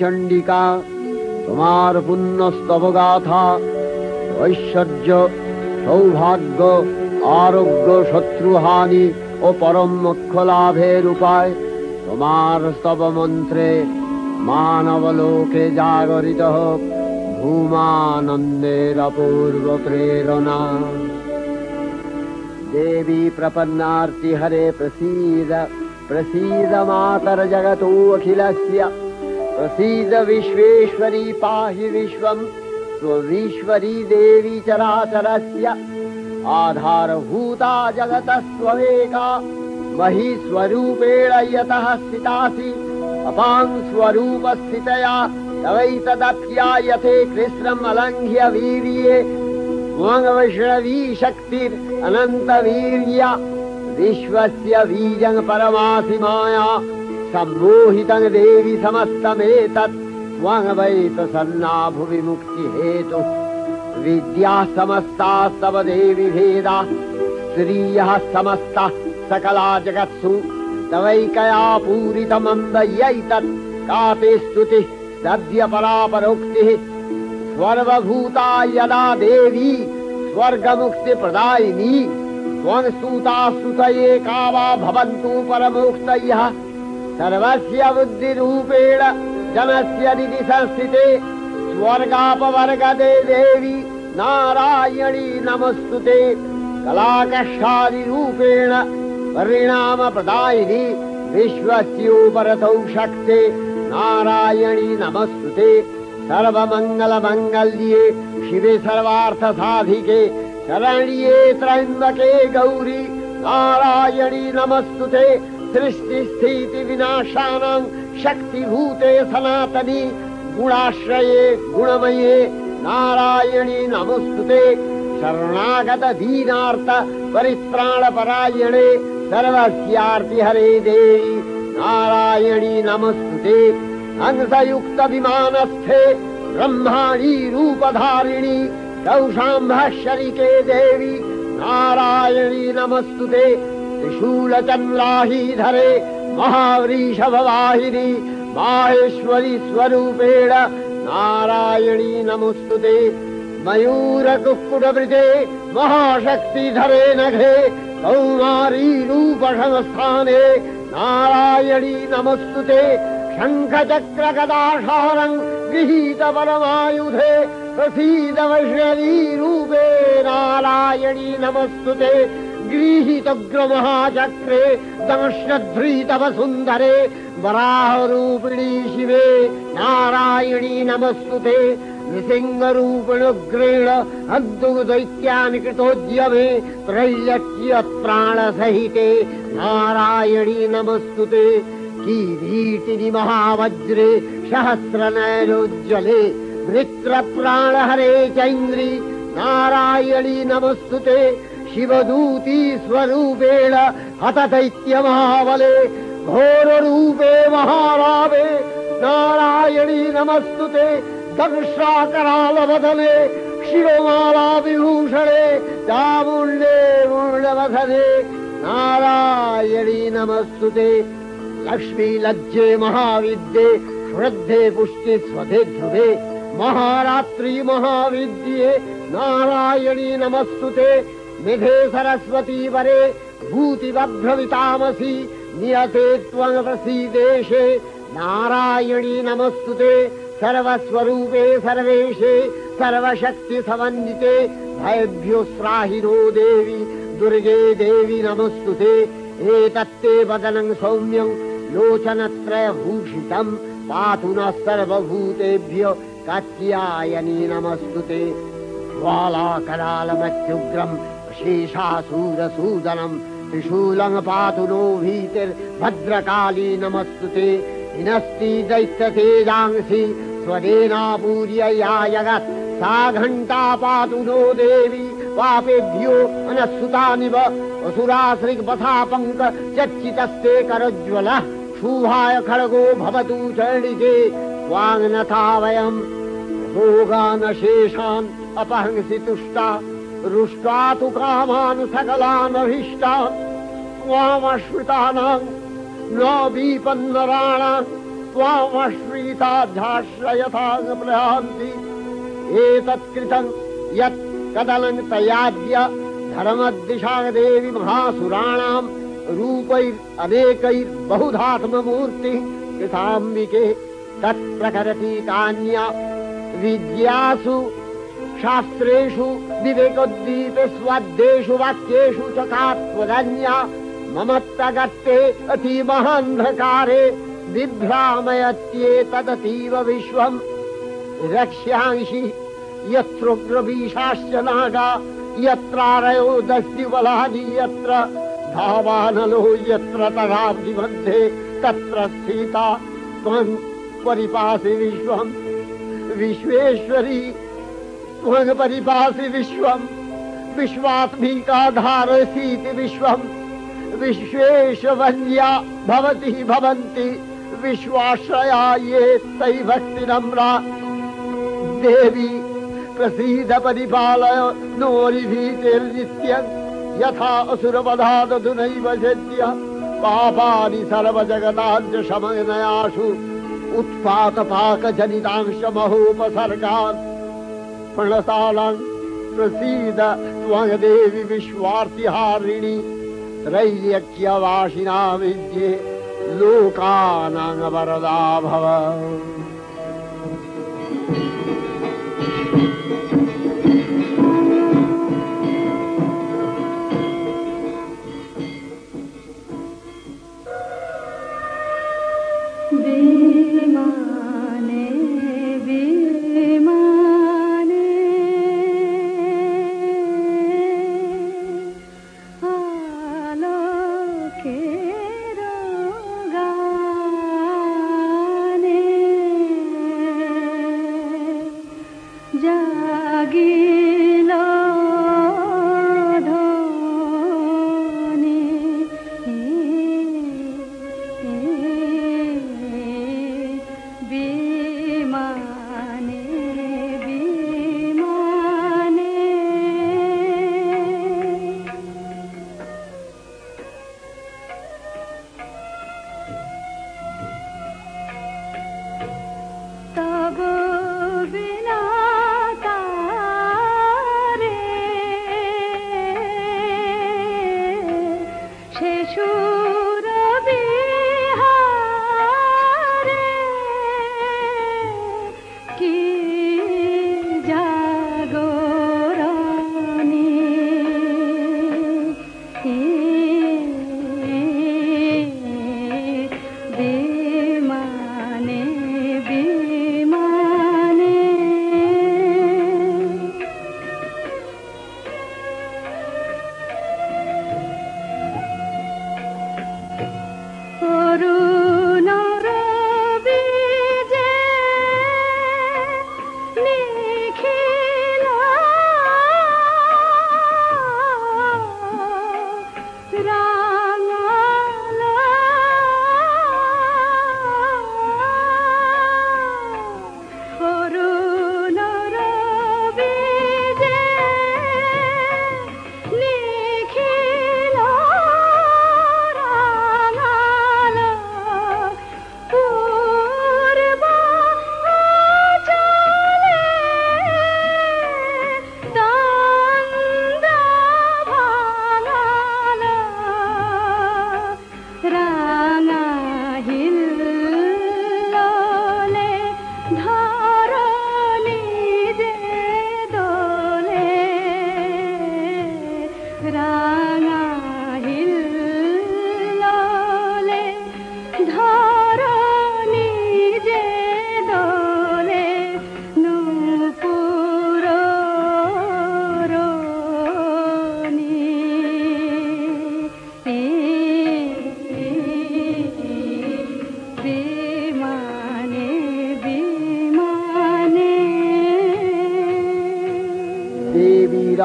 চণ্ডিকা, তোমার পুণ্যস্তব গাথা, ঐশ্বর্য, সৌভাগ্য, আরোগ্য, শত্রুহানি ও পরম মোক্ষ লাভের উপায়, তোমার স্তব মন্ত্রে মানবলোকে জাগরিত হোক ভূমানন্দের অপূর্ব প্রেরণা। देवी प्रपन्नार्ति हरे प्रसीद, प्रसीद मातर जगतो अखिलस्य, प्रसीद विश्वेश्वरी पाहि विश्वं त्वमीश्वरी देवी चराचरस्य। आधारभूता जगतस्त्वमेका, महीस्वरूपेण यतः स्थितासि, अपां स्वरूपस्थितया तवैतदप्यायते कृष्णम् अलङ्घ्य वीर्ये। वैष्णवी शक्तिर् अनंत वीर्या, विश्वस्य बीजं परमासि माया, सम्मोहितं देवी समस्तमेतत् त्वं वै प्रसन्ना भुवि मुक्ति हेतु। विद्या समस्तास्तव देवी भेदा, स्त्रियः समस्ता सकला जगत्सु, तवैकया पूरितमन्दयैतत् का ते स्तुतिः सद्य परापरोक्तिः। सर्वभूता यदा देवी स्वर्गमुक्ति प्रदायिनी, त्वं स्तुता स्तुतये का वा भवन्तु परमोक्तयः। सर्वस्य बुद्धिरूपेण जनस्य हृदि संस्थिते, स्वर्गापवर्गदे देवी नारायणी नमस्तुते। कलाकष्टादिरूपेण परिणाम प्रदायिनी, विश्वस्योपरतौ शक्ते नारायणी नमस्तुते। सर्वमंगल मंगल्ये शिवे सर्वार्थ साधिके, शरण्ये त्र्यंबके गौरी नारायणी नमस्तुते। सृष्टि स्थिति विनाशानां शक्तिभूते सनातनी, गुणाश्रये गुणमये नारायणी नमस्तुते। शरणागत दीनार्थ परित्राण परायणे, सर्वस्यार्ति हरे देवी नारायणी नमस्तुते। हंसयुक्त विमानस्थे ब्रह्माणी रूपधारिणी, कौशाम्भशरिके देवी नारायणी नमस्तुते। त्रिशूलचन्द्राहीधरे महावृषभवाहिनी, माहेश्वरी स्वरूपेण नारायणी नमस्तुते। मयूरकुक्कुटवृते महाशक्तिधरे नघे, कौमारी रूपसंस्थाने नारायणी नमस्तुते। शंखचक्र गदाधारं गृहीत परमायुधे, प्रसीद वैष्णवी रूपे नारायणी नमस्तुते। गृहीतोग्रमहाचक्रे दंश्रध्रीतव सुन्दरे, वराहरूपिणी शिवे नारायणी नमस्तुते। नृसिंहरूपिणुग्रेण हन्तुदैत्यानि कृतोद्यमे, त्रैलक्ष्य प्राणसहिते नारायणी नमस्तुते। किरीटिनि महावज्रे सहस्रनयनोज्ज्वले, वृत्रप्राणहरे चैन्द्री नारायणी नमस्तुते। शिवदूती स्वरूपेण हतदैत्यमहाबले, घोररूपे महारावे नारायणी नमस्तुते। दंशाकरालवदने शिरोमाला विभूषणे, चामुण्डे मूर्णवसने नारायणी नमस्तुते। लक्ष्मी लज्जे महाविद्ये, श्रद्धे पुष्टि स्वधे ध्रुवे, महारात्रि महाविद्ये नारायणी नमस्तुते। निधे सरस्वती वरे भूतिवभ्रमितामसि, नियते त्वं प्रसीदेशे नारायणी नमस्तुते। सर्वस्वरूपे सर्वेशे सर्वशक्ति समन्विते, भयभ्यो त्राहिनो देवी दुर्गे देवी नमस्तुते। एतत्ते वदनं सौम्यं लोचनत्रयभूषितं, पातु नः सर्वभूतेभ्यो कात्यायनी नमस्तुते। ज्वालाकरालमत्युग्रं शेषासूरसूदनं, त्रिशूलं पातु नो भीतिर्भद्रकाली नमस्तुते। हिनस्ति दैत्यतेजांसि स्वदेनापूर्य या जगत्, सा घण्टा पातु नो देवी पापेभ्यो अनस्सुतानिव। असुराश्रिग्वथापङ्क चर्चितस्ते करोज्ज्वलः, शुभाय खड्गो भवतु चण्डिके वाङ्नथा वयम्। भोगानशेषान् अपहंसि तुष्टा, रुष्ट्वा तु कामान् सकलान् अभीष्टान्। त्वामश्रितानां न विपन्नराणां त्वामश्रीताध्याश्रयथाङ्गप्रहान्ति एतत्कृतं यत् कदनं तयाद्य धर्मदिशादेवी महासुराणां रूपैरनेकैर्बहुधात्ममूर्तिः कृताम्बिके तत्प्रकरति कान्या विद्यासु शास्त्रेषु विवेकोद्दीपे स्वाद्येषु वाक्येषु च कात्वदन्या ममत्तगत्ते अतिमहान्धकारे बिभ्रामयत्येतदतीव विश्वम् रक्ष्यांसि यत्रोग्रवीशाश्च नागा यत्रारयो दस्युबलानि यत्र धावानलो यत्र तराब्धिमध्ये तत्र स्थिता त्वं परिपासि विश्वम् विश्वेश्वरी त्वं परिपासि विश्वम् विश्वात्मिकाधारसीति विश्वम् विश्वेशवन्या भवति भवन्ति विश्वाश्रया ये तै भक्तिनम्रा देवी प्रसीद परिपालय नोरिभीतिर्नित्यं यथा असुरवधादधुनैव चेद्य पापानि सर्वजगताञ्च शमनयासु उत्पातपाकजनितांश महोपसर्गान् प्रणतानां प्रसीद त्वं देवी विश्वार्तिहारिणि त्रैलोक्यवासिनां विद्ये लोकानां वरदा भव। विमाने विमाने आलोकेर गाने जागिलो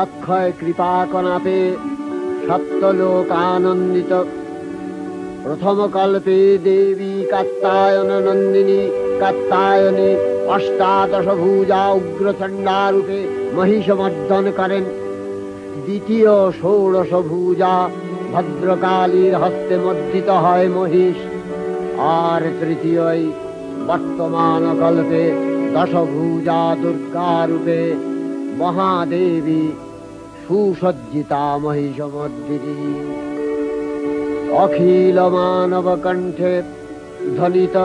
অক্ষয় কৃপা কনাপে সপ্তলোকানন্দিত প্রথম কল্পে দেবী কাত্যায়ন নন্দিনী কাত্যায়নে অষ্টাদশ ভুজা উগ্রচণ্ডা রূপে মহিষমর্দন করেন। দ্বিতীয় ষোড়শ ভুজা ভদ্রকালীর হস্তে মর্দিত হয় মহিষ, আর তৃতীয় वर्तमानकल्पे दशभुजा दुर्गारूपे महादेवी सुसज्जिता महिषमर्दिनी अखिल मानव कंठे ध्वनित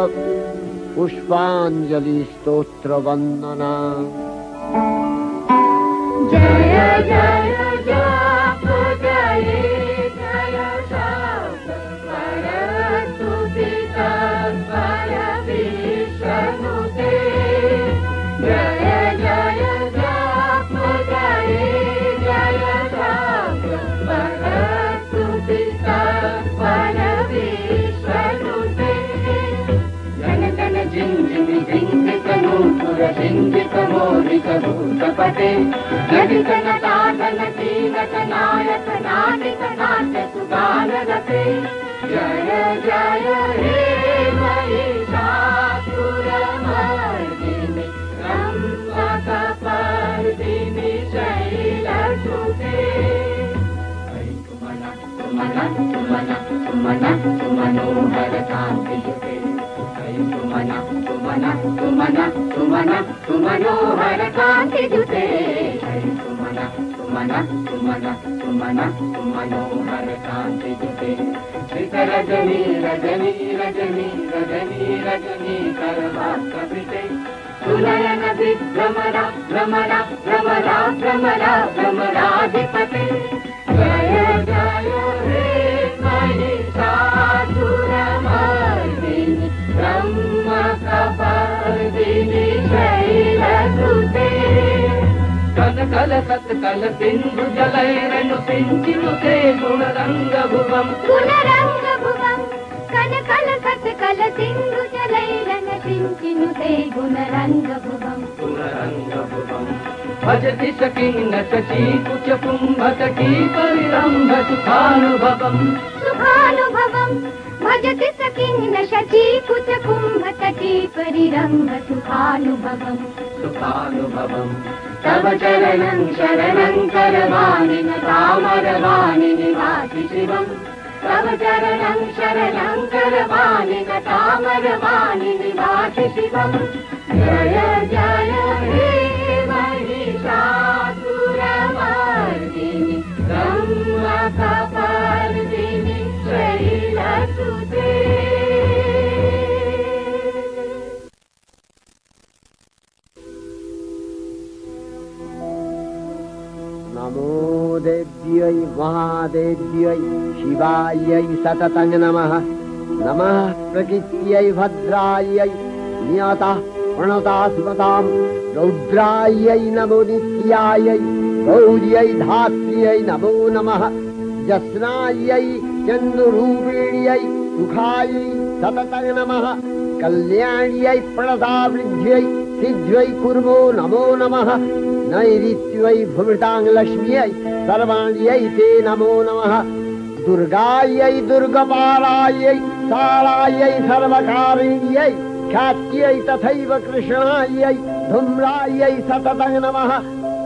पुष्पांजलि स्तोत्र वंदना। जय जय जय जय जय शब्द परस्तुति तत्पर विष्णुते। जय जय जय जय शब्द परस्तुति तत्पर विष्णुते। जन जन जिंजित नूपुर जिंजित मोदित भूतपते। जडितन साधन कीलक नायक नाटिक नाट्य सुगान रते। जय जय हे महिषासुरमर्दिनि रम्भकपर्दिनि शैलसुते। सुमनोहर कान्तियुते। सुमनोहर कान्तियुते। सुमनोहर कान्तियुते। श्रितरजनी रजनी रजनी रजनी रजनी करवास्तविते। सुनयन विभ्रमरा भ्रमरा भ्रमरा भ्रमरा भ्रमराधिपते। जय जय हे महिषासुरमर्दिनि रम्भकपर्दिनि शैलसुते। कनकल सत्कल सिंधु जलैरनु सिंचिनुते गुणरंग भुवम्। गुणरंग भुवम् कनकल सत्कल सिंधु जलैरन सिंचिनुते गुणरंग भुवम्। गुणरंग भुवम् भजति सकिन्न शची कुच कुंभतटी परिरंभ सुखानुभवम्। सुखानुभवम् भजति सकिन्न शची कुच कुंभतटी परिरंभ सुखानुभवम्। सुखानुभवम् तव चरणं शरणं करवाणि तामरवाणि निवासि शिवम्। तव चरणं शरणं करवाणि तामरवाणि निवासि शिवम्। जय जय हे महिषासुरमर्दिनि रम्भकपर्दिनि शैलसुते। नमो देव्यै महादेव्यै शिवायै सततं नमः। नमः प्रकृत्यै भद्रायै नियतः प्रणता स्मतां। रौद्रायै नमो नित्यायै गौर्यै धात्र्यै नमो नमः। जस्नायै चन्द्ररूपिण्यै सुखायै सततं नमः। कल्याण्यै प्रणतावृद्ध्यै सिद्ध्यै कुर्मो नमो नमः। नैऋत्यै भूमितां लक्ष्म्यै सर्वाण्यै ते नमो नमः। दुर्गायै दुर्गपालायै सालायै सर्वकारिण्यै ख्यात्यै तथैव कृष्णायै धूम्रायै सततं नमः।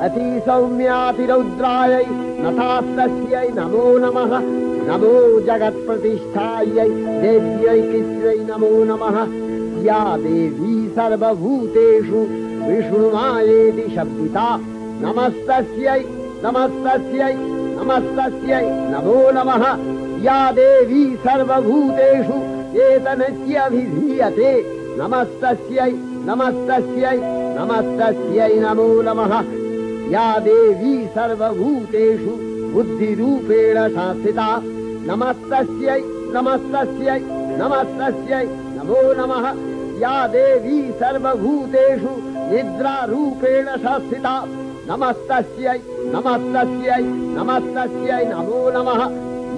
अतिसौम्यातिरौद्रायै नथास्तस्यै नमो नमः। नमो जगत्प्रतिष्ठायै देव्यै कृत्यै नमो नमः। या देवी सर्वभूतेषु विष्णुमायेति शब्दिता नमस्तस्यै नमस्तस्यै नमस्तस्यै नमो नमः। या देवी सर्वभूतेषु एतनस्यभिधीयते नमस्तस्यै नमस्तस्यै नमस्तस्यै नमो नमः। या देवी सर्वभूतेषु बुद्धिरूपेण संस्थिता नमस्तस्यै नमस्तस्यै नमस्तस्यै नमो नमः। या देवी सर्वभूतेषु निद्रारूपेण संस्थिता नमस्तस्यै नमस्तस्यै नमस्तस्यै नमो नमः।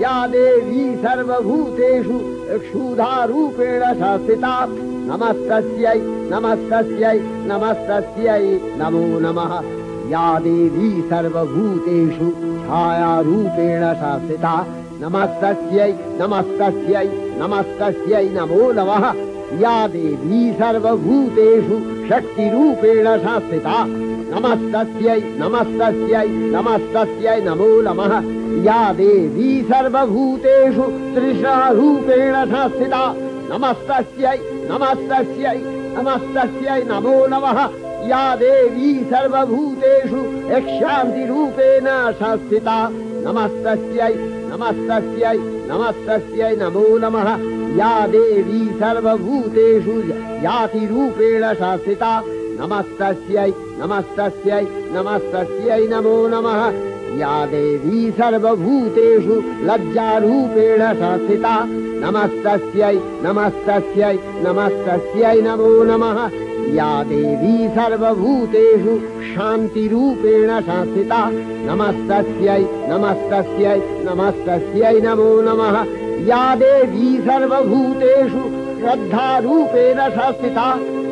या देवी सर्वभूतेषु क्षुधारूपेण संस्थिता नमस्तस्यै नमस्तस्यै नमस्तस्यै नमो नमः। या देवी सर्वभूतेषु छायारूपेण संस्थिता नमस्तस्यै नमस्तस्यै नमस्तस्यै नमो नमः। या देवी सर्वभूतेषु शक्तिरूपेण संस्थिता नमस्तस्यै नमस्तस्यै नमस्तस्यै नमो नमः। या देवी सर्वभूतेषु तृष्णारूपेण संस्थिता नमस्तस्यै नमस्तस्यै नमस्तस्यै नमो नमः या देवी सर्वभूतेषु यक्षान्तिरूपेण संस्थिता नमस्तस्यै नमस्तस्यै नमस्तस्यै नमो नमः या देवी सर्वभूतेषु यातिरूपेण संस्थिता नमस्तस्यै नमस्तस्यै नमस्तस्यै नमो नमः या देवी सर्वभूतेषु लज्जारूपेण संस्थिता नमस्तस्यै नमस्तस्यै नमस्तस्यै नमो नमः या देवी सर्वभूतेषु शान्तिरूपेण संस्थिता नमस्तस्यै नमस्तस्यै नमस्तस्यै नमो नमः या देवी सर्वभूतेषु श्रद्धारूपेण संस्थिता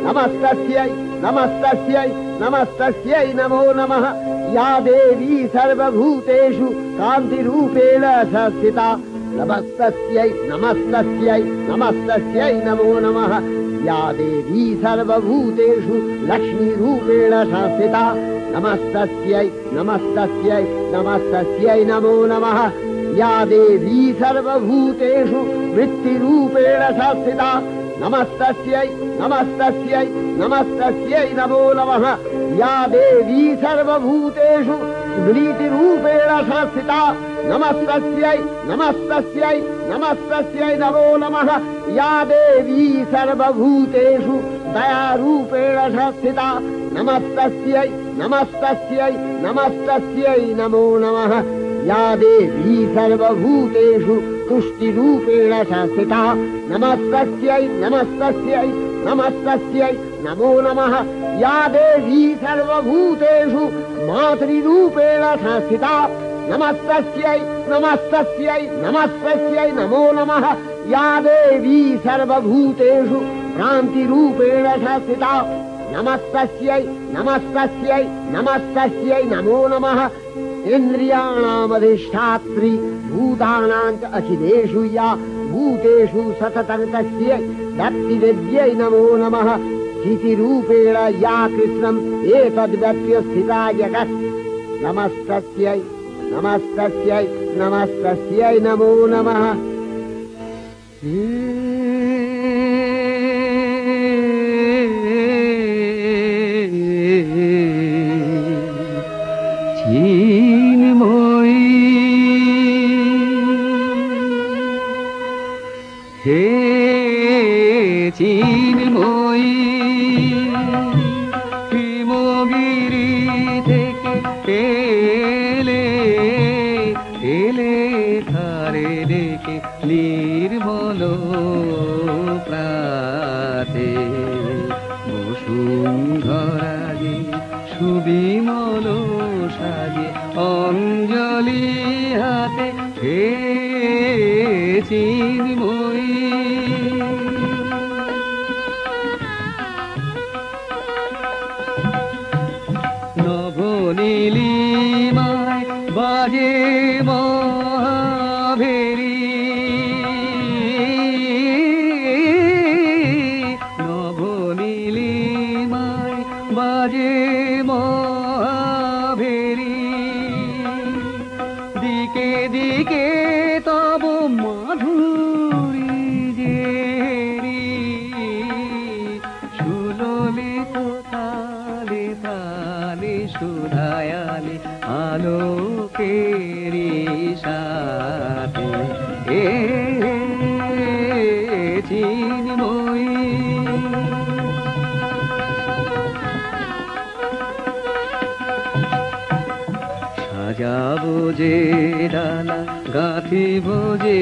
नमस्तस्यै नमस्तस्यै नमस्तस्यै नमो नमः या देवी सर्वभूतेषु कान्तिरूपेण संस्थिता नमस्तस्यै नमस्तस्यै नमस्तस्यै नमो नमः या देवी सर्वभूतेषु लक्ष्मीरूपेण संस्थिता नमस्तस्यै नमस्तस्यै नमस्तस्यै नमो नमः या देवी सर्वभूतेषु वृत्तिरूपेण संस्थिता नमस्तस्यै नमस्तस्यै नमस्तस्यै नमो नमः या देवी सर्वभूतेषु स्मृतिरूपेण संस्थिता नमस्तस्यै नमस्तस्यै नमस्तस्यै नमो नमः या देवी सर्वभूतेषु दयारूपेण संस्थिता नमस्तस्यै नमस्तस्यै नमस्तस्यै नमो नमः या देवी सर्वभूतेषु तुष्टिरूपेण संस्थिता नमस्तस्यै नमस्तस्यै नमस्तस्यै नमो नमः या देवी सर्वभूतेषु मातृरूपेण संस्थिता नमस्तस्यै नमस्तस्यै नमस्तस्यै नमो नमः या देवी सर्वभूतेषु भ्रान्तिरूपेण संस्थिता नमस्तस्यै नमस्तस्यै नमस्तस्यै नमो नमः इन्द्रियाणामधिष्ठात्री भूतानां च अखिलेषु या भूतेषु सततं तस्यै दत्तिविद्यै नमो नमः स्थितिरूपेण या कृष्णम् एतद्व्यप्य स्थिता जगत् नमस्तस्यै नमस्तस्यै नमस्तस्यै नमो नमः হে চিন্ময়ী হিমগিরি থেকে এলে এলে ধারে দেখে নির্মল প্রাতে বসুন্ধরাগে সুবিমল সাজে অঞ্জলি হাতে হে চিন্ময়ী নবনীলিমায় বাজে মহাভেরি নবনীলিমায় বাজে মহাভেরি দিকে দিকে তব মাধুরী জেরি সুললিত তালে তালে সুধায়ালে আলোকেরি সাথে এ চিন্ময়ী সাজাবো যে ডালা গাঁথিব যে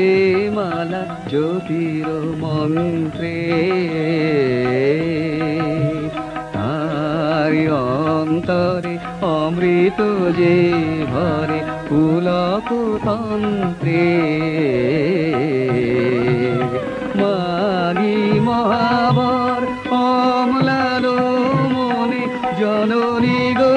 মালা জ্যোতির মন্ত্রে তার অন্তরে অমৃত যে ভরে পুলক তন্ত্রে মাগি মহাবর অম্লান মনে জননী গো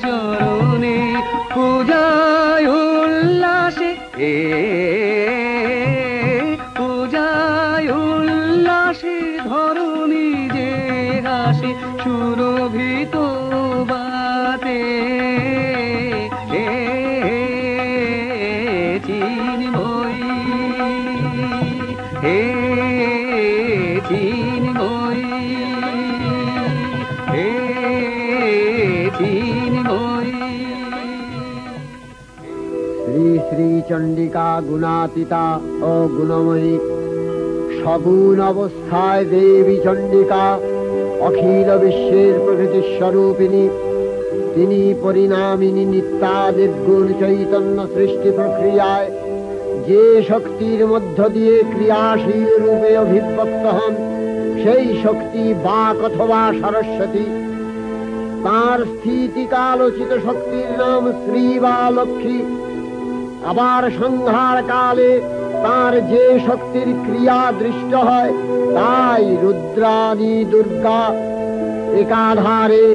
চরণে পূজায় উল্লাসে পূজায় উল্লাসে ধরণী যে হাসে সুরভিত বাতে চিন্ময়ী শ্রী শ্রী চণ্ডিকা গুণাতীতা ও গুণময়ী, সগুণ অবস্থায় দেবী চণ্ডিকা অখিল বিশ্বের প্রকৃতি স্বরূপিণী। তিনি পরিণামিনী নিত্যা নির্গুণ চৈতন্য সৃষ্টি প্রক্রিয়ায় যে শক্তির মধ্য দিয়ে ক্রিয়াশীল রূপে অভিব্যক্ত হন, সেই শক্তি বাক অথবা সরস্বতী। তার স্থিতিকালোচিত শক্তির নাম শ্রী বা লক্ষ্মী। আবার সংহার কালে তার যে শক্তির ক্রিয়া দৃষ্ট হয়, তাই রুদ্রাণী দুর্গা। একাধারে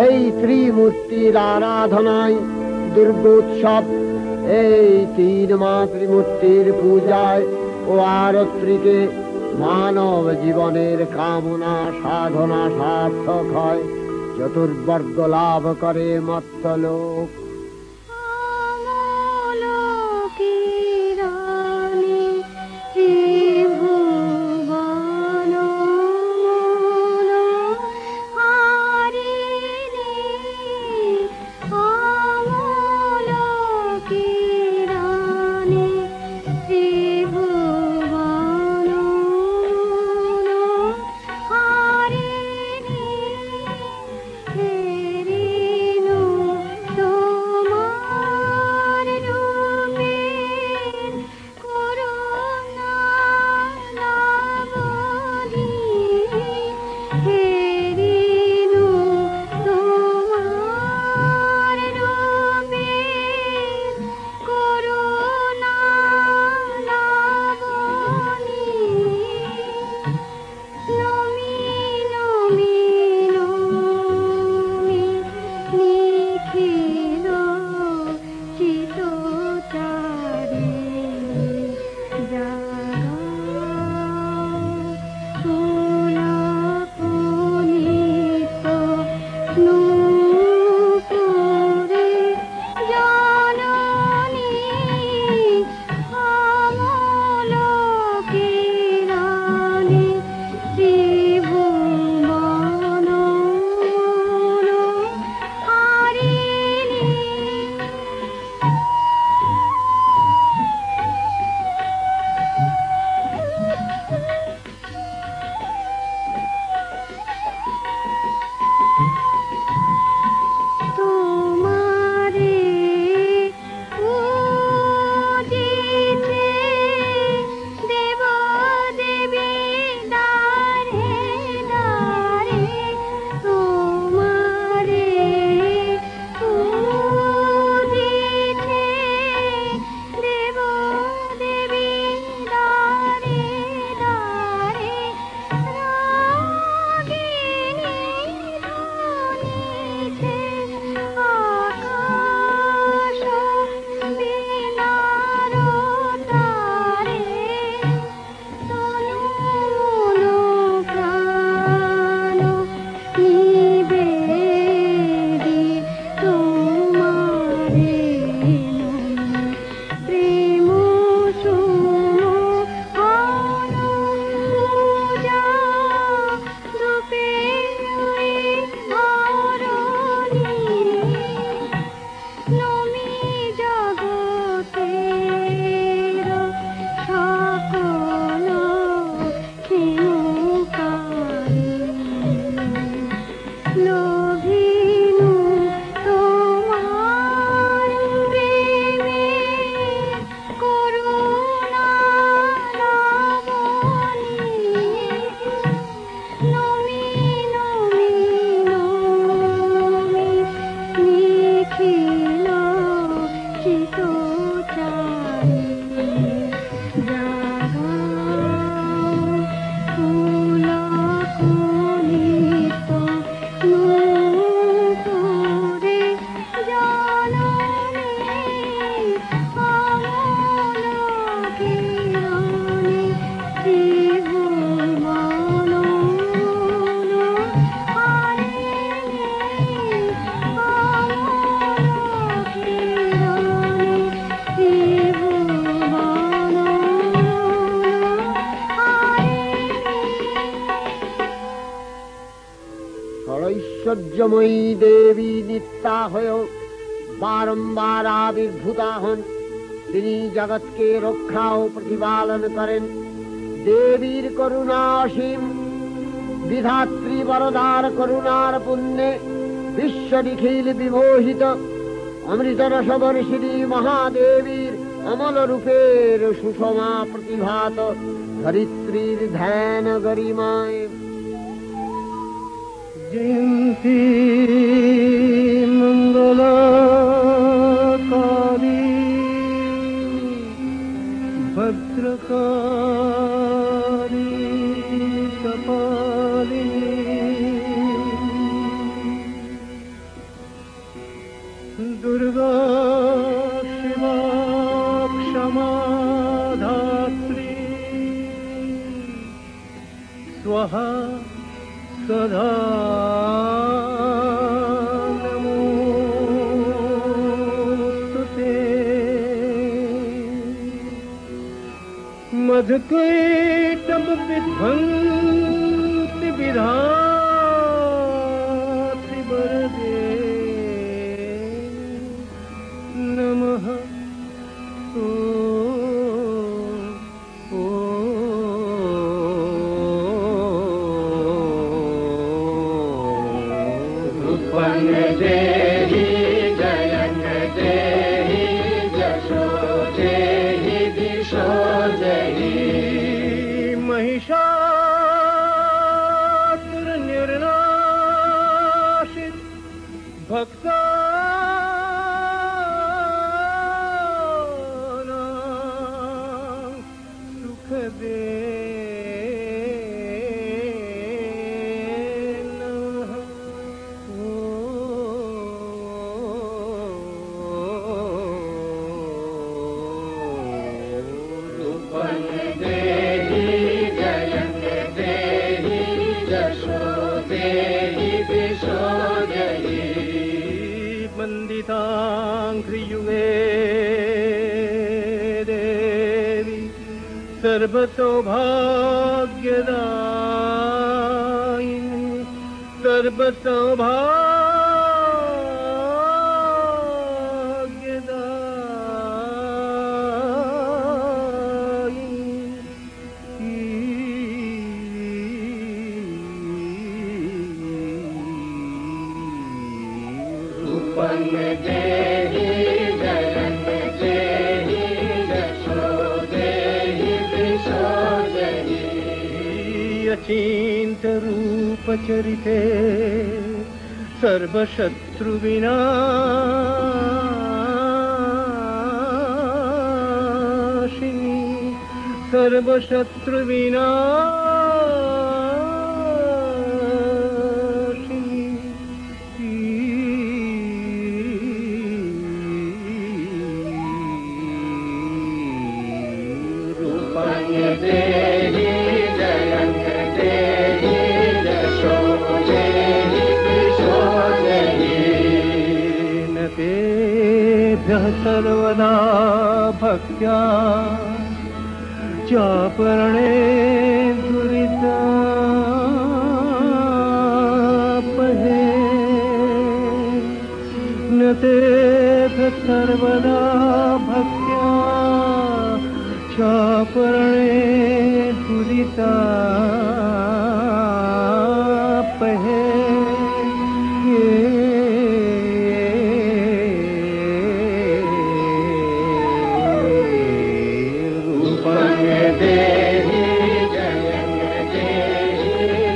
এই ত্রিমূর্তির আরাধনায় দুর্গোৎসব, এই তিন মাতৃমূর্তির পূজায় ও আরত্রিকে মানব জীবনের কামনা সাধনা সার্থক হয়, চতুর্বর্গ লাভ করে মত্তলোক। ঐশ্বর্যময়ী দেবী নিত্যা হয়েও বারম্বার আবির্ভূতা হন তিনি জগৎকে রক্ষা ও প্রতিপালন করেন। দেবীর করুণা অসীম, বিধাত্রী বরদার করুণার পুণ্যে বিশ্ব নিখিল বিমোহিত। অমৃত রসবর্ষিণী মহাদেবীর অমল রূপের সুষমা প্রতিভাত ধরিত্রীর ধ্যান গরিমায়। জয়ন্তী মঙ্গলকারী ভদ্রকারী কপালিনী দুর্গা শিবা ক্ষমা ধাত্রী স্বাহা সদা নমোস্তুতে। मधुकैटभ विध्वंसि विधात्रि वरदे नमः। उत्पन्न देहि जयन देहि जशो देहि दिशो देहि महिषासुर निर्नाशित भक्ता सुख दे वन्दिताङ्घ्रियुगे देवी सर्वसौभाग्यदायिनी उत्पन्न देहि जयन देहि जशो देहि दिशो देहि अचिन्त रूप चरिते सर्वशत्रुविनाशिनी देहि जयन देहि जशो देहि दिशो देहि न तेभ्यः सर्वदा भक्त्या चापरणे दुरितापहे न तेभ्यः सर्वदा भक्त्या चापरणे दुरितापहे उत्पन्न देहि जयन देहि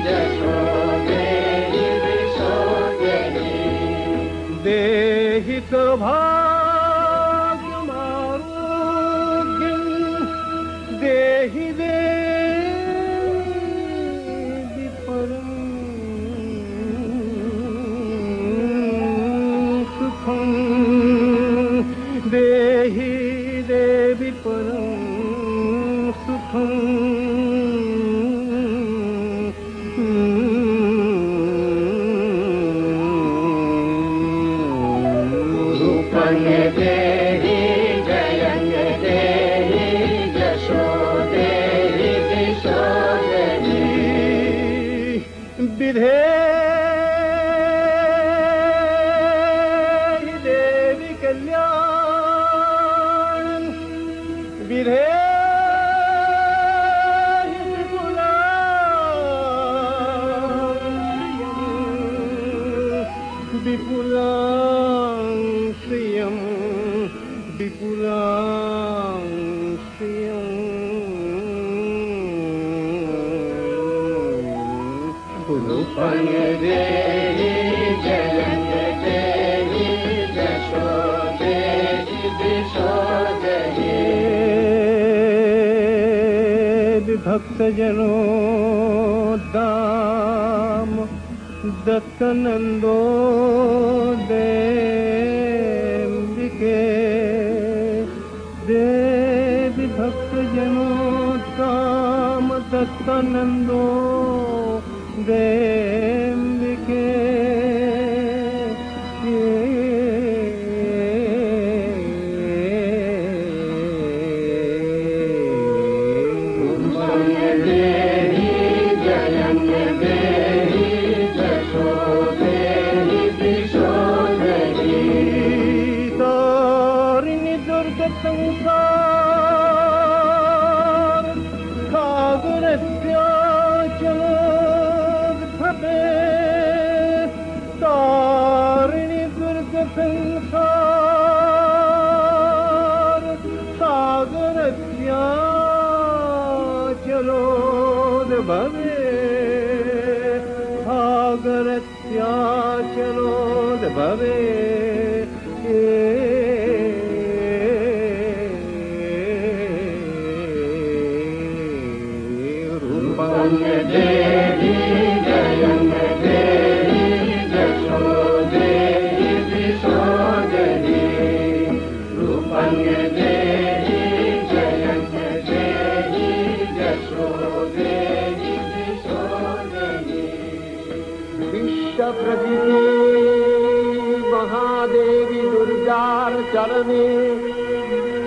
जशो देहि दिशो देहि देहि सौभाग्यमारोग्यं देहि देहि परं सुखं देहि देवि परं सुखं उत्पन्न देहि जयन देहि जशो देहि दिशो देहि विधेहि देवि कल्याणं रूपं देहि जयं देहि यशो देहि दिशो देहि विभक्त जनोद्दाम दत्तनंदो देविके देवी भक्त जनोत्तम दत्तनंदो देविके संसार सागरस्याचलोद्भवे तारिणि दुर्ग संसार सागरस्याचलोद्भवे सागरस्याचलोद्भवे देहि जयं देहि यशो देहि दिशो देहि रूपं देहि जयं देहि यशो देहि दिशो देहि विश्वप्रभृति महादेवी दुर्गार चरणे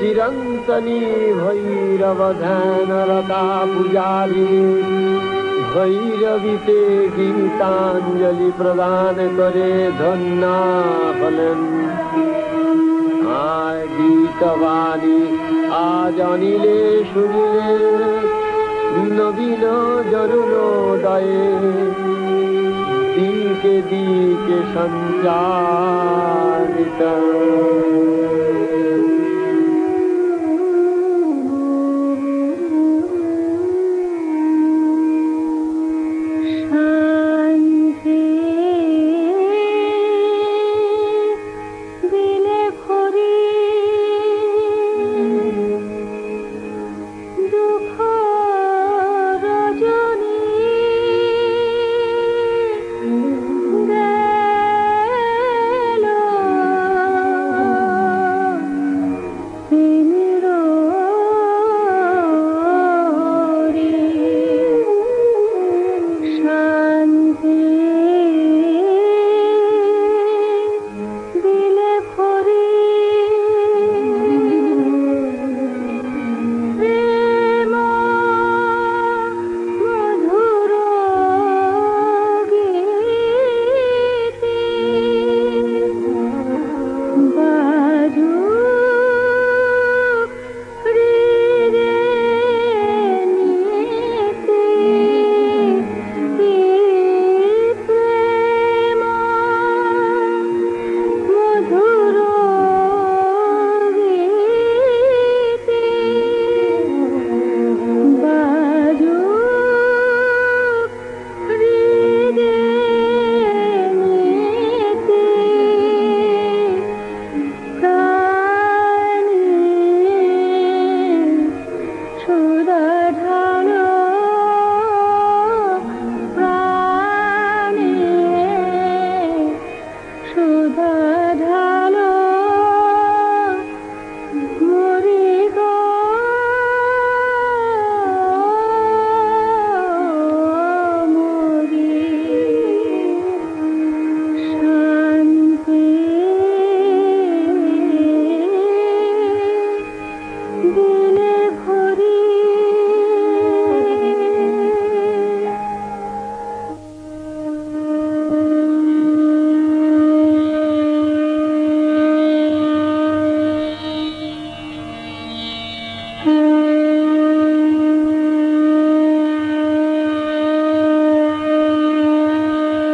चिरंतनी भैरव ध्यानरता पुजारी भैरवीते गीतांजलि प्रदान करे धन्ना फलन आय गीतवाणी आज अनिले सुनिले नवीन जरुणोदये दिके दिके संचारित